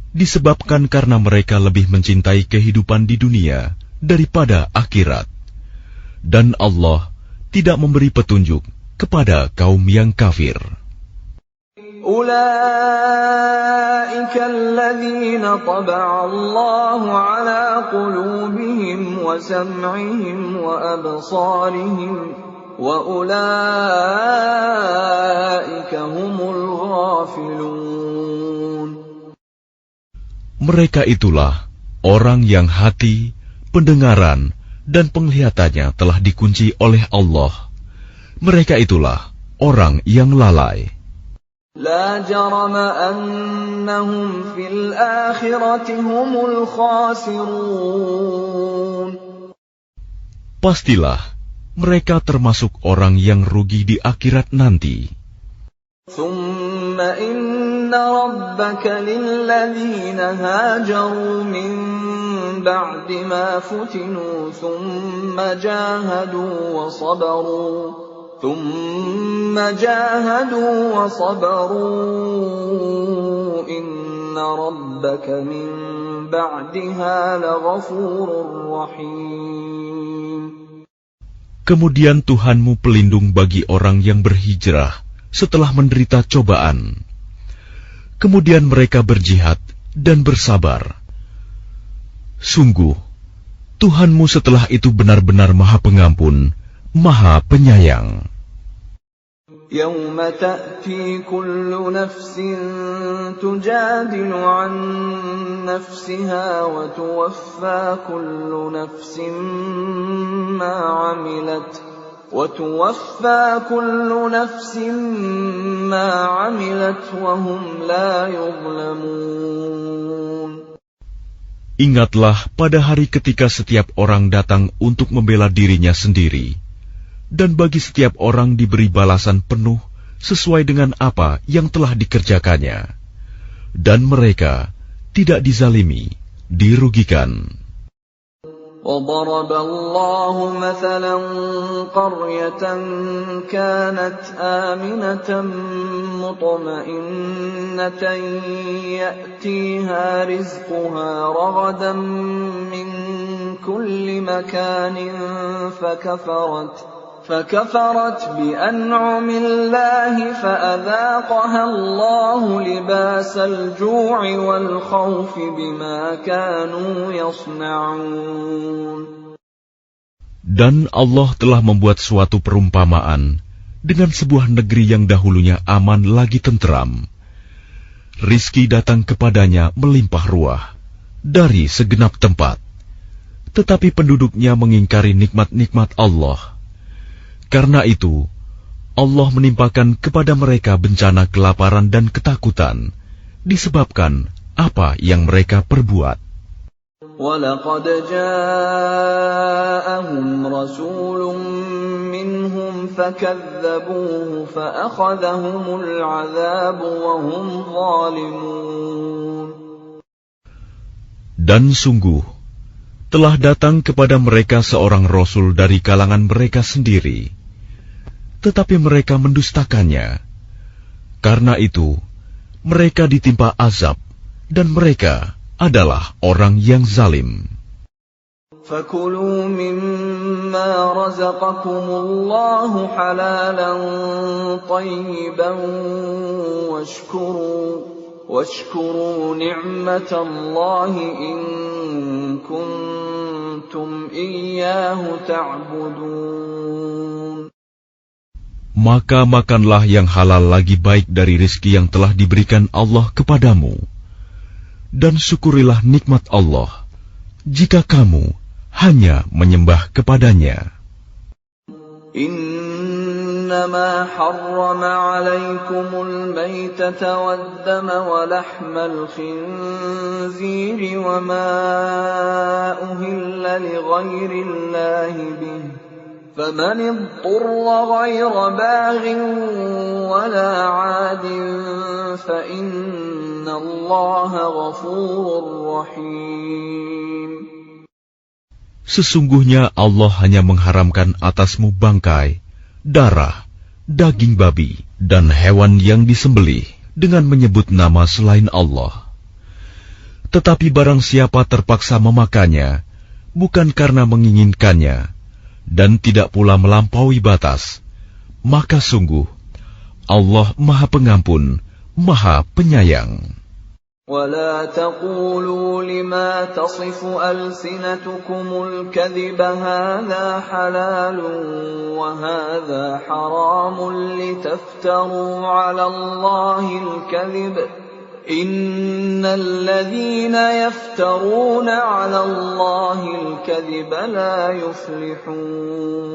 [SPEAKER 2] disebabkan karena mereka lebih mencintai kehidupan di dunia daripada akhirat, dan Allah tidak memberi petunjuk kepada kaum yang kafir.
[SPEAKER 1] أولئك الذين طبع الله على قلوبهم وسمعهم وأبصارهم وأولئك هم الغافلون.
[SPEAKER 2] Mereka itulah orang yang hati, pendengaran, dan penglihatannya telah dikunci oleh Allah. Mereka itulah orang yang lalai.
[SPEAKER 1] لا جرم أنهم في الآخرة هم الخاسرون.
[SPEAKER 2] Pastilah mereka termasuk orang yang rugi di akhirat nanti.
[SPEAKER 1] ثم إن ربك للذين هاجروا من بعد ما فتنوا ثم جاهدوا وصبروا إن ربك من بعدها لغفور رحيم.
[SPEAKER 2] Kemudian Tuhanmu pelindung bagi orang yang berhijrah setelah menderita cobaan. Kemudian mereka berjihad dan bersabar. Sungguh, Tuhanmu setelah itu benar-benar Maha Pengampun, Maha Penyayang.
[SPEAKER 1] يوم تأتي كل نفس تجادل عن نفسها وتوفى كل نفس ما عملت وهم لا يظلمون.
[SPEAKER 2] Ingatlah pada hari ketika setiap orang datang untuk membela dirinya sendiri, dan bagi setiap orang diberi balasan penuh sesuai dengan apa yang telah dikerjakannya, dan mereka tidak dizalimi, dirugikan.
[SPEAKER 1] وضرب الله مثلا قرية كانت آمنة مطمئنة يأتيها رزقها رغدا من كل مكان فكفرت بأنعم الله فأذاقها الله لباس الجوع والخوف بما كانوا يصنعون.
[SPEAKER 2] Dan Allah telah membuat suatu perumpamaan dengan sebuah negeri yang dahulunya aman lagi tentram. Rizki datang kepadanya melimpah ruah dari segenap tempat, tetapi penduduknya mengingkari nikmat-nikmat Allah. Karena itu, Allah menimpakan kepada mereka bencana kelaparan dan ketakutan, disebabkan apa yang mereka perbuat.
[SPEAKER 1] وَلَقَدْ جَاءَهُمْ رَسُولٌ مِّنْهُمْ فَكَذَّبُوهُ فَأَخَذَهُمُ الْعَذَابُ وَهُمْ ظَالِمُونَ. Dan
[SPEAKER 2] sungguh, telah datang kepada mereka seorang Rasul dari kalangan mereka sendiri, tetapi mereka mendustakannya. Karena itu, mereka ditimpa azab, dan mereka adalah orang yang zalim.
[SPEAKER 1] فَكُلُوا مِمَّا رَزَقَكُمُ اللَّهُ حَلَالًا طَيِّبًا وَاشْكُرُوا نِعْمَةَ اللَّهِ إِن كُنتُمْ إِيَّاهُ تَعْبُدُونَ.
[SPEAKER 2] Maka makanlah yang halal lagi baik dari rizki yang telah diberikan Allah kepadamu, dan syukurilah nikmat Allah jika kamu hanya menyembah kepadanya.
[SPEAKER 1] إنما حرم عليكم الميتة والدم ولحم الخنزير وما أهل لغير الله به فمن اضطر غير باغ ولا عاد فإن الله غفور رحيم.
[SPEAKER 2] Sesungguhnya Allah hanya mengharamkan atasmu bangkai, darah, daging babi, dan hewan yang disembelih dengan menyebut nama selain Allah. Tetapi barang siapa terpaksa memakannya, bukan karena menginginkannya, dan tidak pula melampaui batas, maka sungguh Allah Maha Pengampun, Maha Penyayang.
[SPEAKER 1] ولا تقولوا لما تصف ألسنتكم الكذب هذا حلال وهذا حرام لتفتروا على الله الكذب إن الذين يفترون على الله الكذب لا يفلحون.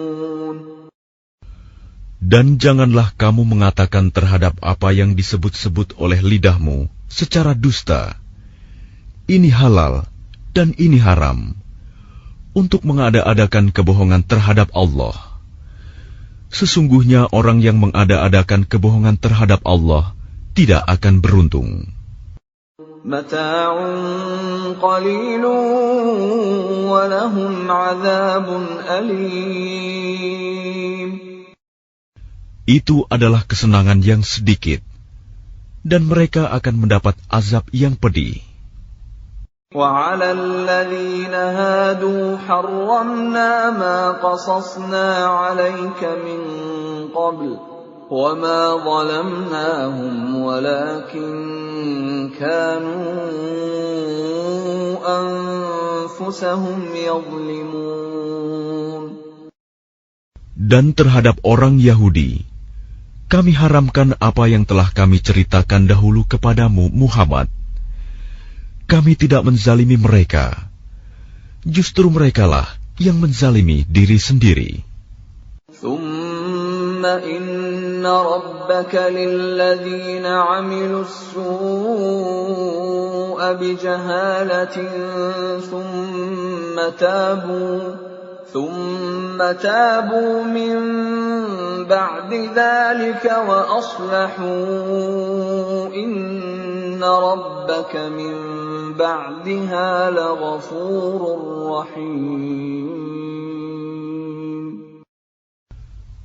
[SPEAKER 2] Dan janganlah kamu mengatakan terhadap apa yang disebut-sebut oleh lidahmu secara dusta, ini halal dan ini haram, untuk mengada-adakan kebohongan terhadap Allah. Sesungguhnya orang yang mengada-adakan kebohongan terhadap Allah tidak akan beruntung.
[SPEAKER 1] Mata'un qalilun wa lahum 'adzabun alim.
[SPEAKER 2] Itu adalah kesenangan yang sedikit, dan mereka akan mendapat azab yang pedih.
[SPEAKER 1] وَعَلَى الَّذِينَ هَادُوا حَرَّمْنَا مَا قَصَصْنَا عَلَيْكَ مِنْ قَبْلُ وَمَا ظَلَمْنَاهُمْ وَلَكِنْ كَانُوا أَنفُسَهُمْ يَظْلِمُونَ.
[SPEAKER 2] Dan terhadap orang Yahudi, kami haramkan apa yang telah kami ceritakan dahulu kepadamu, Muhammad. Kami tidak menzalimi mereka. Justru merekalah yang menzalimi diri sendiri.
[SPEAKER 1] ثُمَّ إِنَّ رَبَّكَ لِلَّذِينَ عَمِلُوا السُّوءَ بِجَهَالَةٍ ثُمَّ تَابُوا مِنْ بَعْدِ ذَلِكَ وَأَصْلَحُوا إِنَّ رَبَّكَ مِنْ بَعْدِهَا لَغَفُورٌ رَحِيمٌ.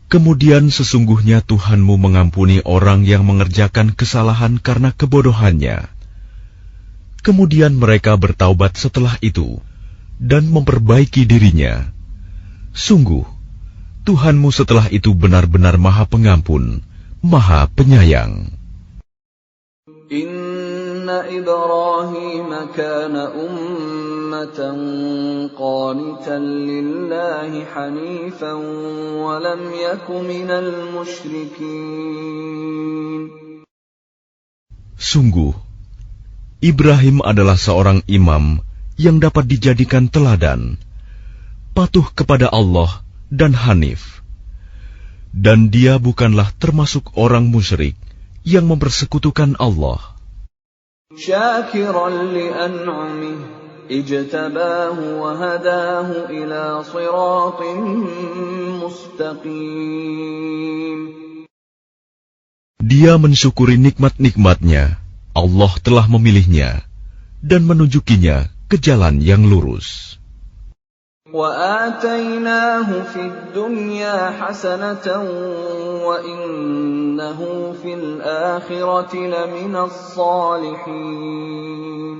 [SPEAKER 2] Kemudian sesungguhnya Tuhanmu mengampuni orang yang mengerjakan kesalahan karena kebodohannya. Kemudian mereka bertaubat setelah itu dan memperbaiki dirinya. Sungguh, Tuhanmu setelah itu benar-benar Maha Pengampun, Maha Penyayang.
[SPEAKER 1] Inna Ibrahim kana ummatan qanitan lillahi hanifan wa lam yakun minal musyrikin.
[SPEAKER 2] Sungguh, Ibrahim adalah seorang imam yang dapat dijadikan teladan, patuh kepada Allah dan hanif, dan dia bukanlah termasuk orang musyrik yang mempersekutukan Allah.
[SPEAKER 1] Syakiran li'an'amih ijtabahu wa hadahu ila siratin mustaqim.
[SPEAKER 2] Dia mensyukuri nikmat-nikmatnya. Allah telah memilihnya dan menunjukinya ke jalan yang lurus.
[SPEAKER 1] وَآتَيْنَاهُ فِي الدُّنْيَا حَسَنَةً وَإِنَّهُ فِي الْآخِرَةِ لَمِنَ الصَّالِحِينَ.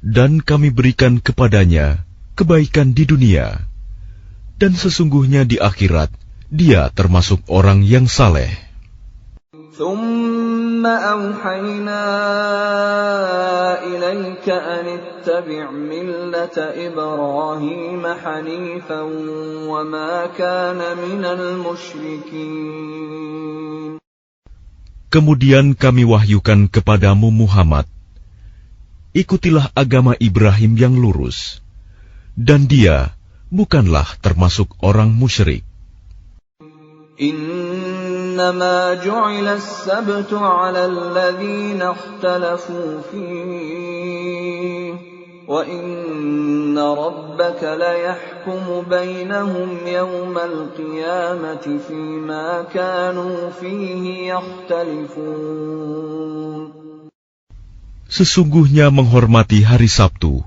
[SPEAKER 2] Dan kami berikan kepadanya kebaikan di dunia, dan sesungguhnya di akhirat dia termasuk orang yang saleh.
[SPEAKER 1] ثُمَّ أَوْحَيْنَا إِلَيْكَ أَنِ اتَّبِعْ مِلَّةَ إِبْرَاهِيمَ حَنِيفًا وَمَا كَانَ مِنَ الْمُشْرِكِينَ.
[SPEAKER 2] Kemudian kami wahyukan kepadamu Muhammad, ikutilah agama Ibrahim yang lurus, dan dia bukanlah termasuk orang musyrik.
[SPEAKER 1] إنما جعل السبت على الذين اختلفوا فيه وإن ربك ليحكم بينهم يوم القيامة فيما كانوا فيه يختلفون.
[SPEAKER 2] Sesungguhnya menghormati hari Sabtu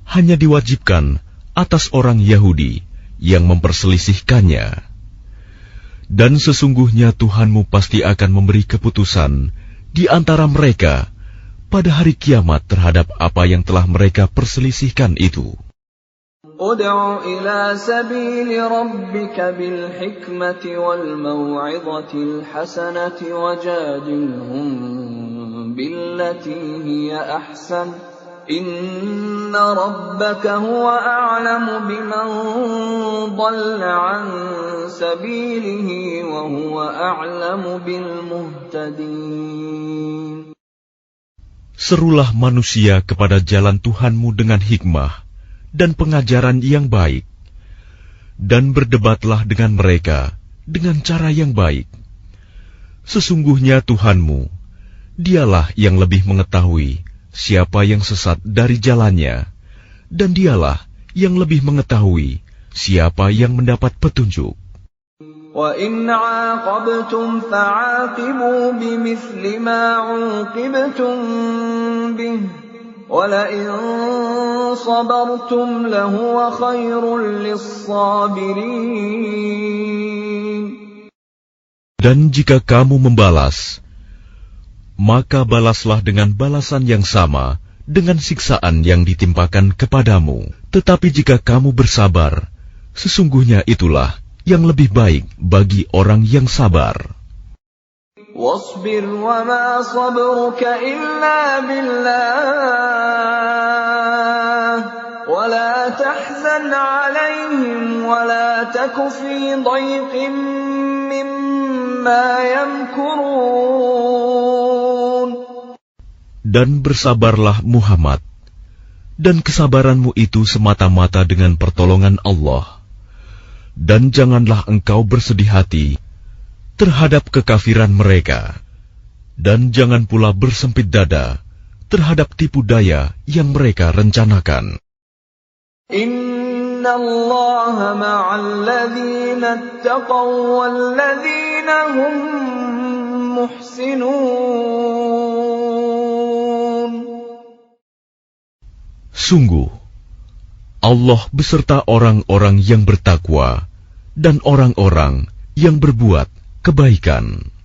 [SPEAKER 2] hanya diwajibkan atas orang Yahudi yang memperselisihkannya. Dan sesungguhnya Tuhanmu pasti akan memberi keputusan di antara mereka pada hari kiamat terhadap apa yang telah mereka perselisihkan itu.
[SPEAKER 1] Ud'u ila sabili rabbika bil hikmati wal maw'izatil hasanati wajadilhum بالتي هي أحسن إن ربك هو أعلم بمن ضل عن سبيله وهو أعلم بالمهتدين.
[SPEAKER 2] Serulah manusia kepada jalan Tuhanmu dengan hikmah dan pengajaran yang baik, dan berdebatlah dengan mereka dengan cara yang baik. Sesungguhnya Tuhanmu, Dialah yang lebih mengetahui siapa yang sesat dari jalannya, dan Dialah yang lebih mengetahui siapa yang mendapat petunjuk.
[SPEAKER 1] وَإِنْ عَاقَبْتُمْ فَعَاقِبُوا بِمِثْلِ مَا عُوقِبْتُمْ بِهِ وَلَئِنْ صَبَرْتُمْ لَهُوَ خَيْرٌ لِلصَّابِرِينَ.
[SPEAKER 2] Dan jika kamu membalas, maka balaslah dengan balasan yang sama dengan siksaan yang ditimpakan kepadamu. Tetapi jika kamu bersabar, sesungguhnya itulah yang lebih baik bagi orang yang sabar.
[SPEAKER 1] وَاصْبِرْ وَمَا صَبْرُكَ إِلَّا بِاللَّهِ وَلَا تَحْزَنْ عَلَيْهِمْ وَلَا تَكُ فِي ضَيْقٍ مِّمَّا يَمْكُرُونَ.
[SPEAKER 2] Dan bersabarlah Muhammad, dan kesabaranmu itu semata-mata dengan pertolongan Allah. Dan janganlah engkau bersedih hati terhadap kekafiran mereka, dan jangan pula bersempit dada terhadap tipu daya yang mereka rencanakan.
[SPEAKER 1] Inna Allaha ma'al ladzina ittaqaw wal ladzina hum muhsinun.
[SPEAKER 2] Sungguh, Allah beserta orang-orang yang bertakwa dan orang-orang yang berbuat kebaikan.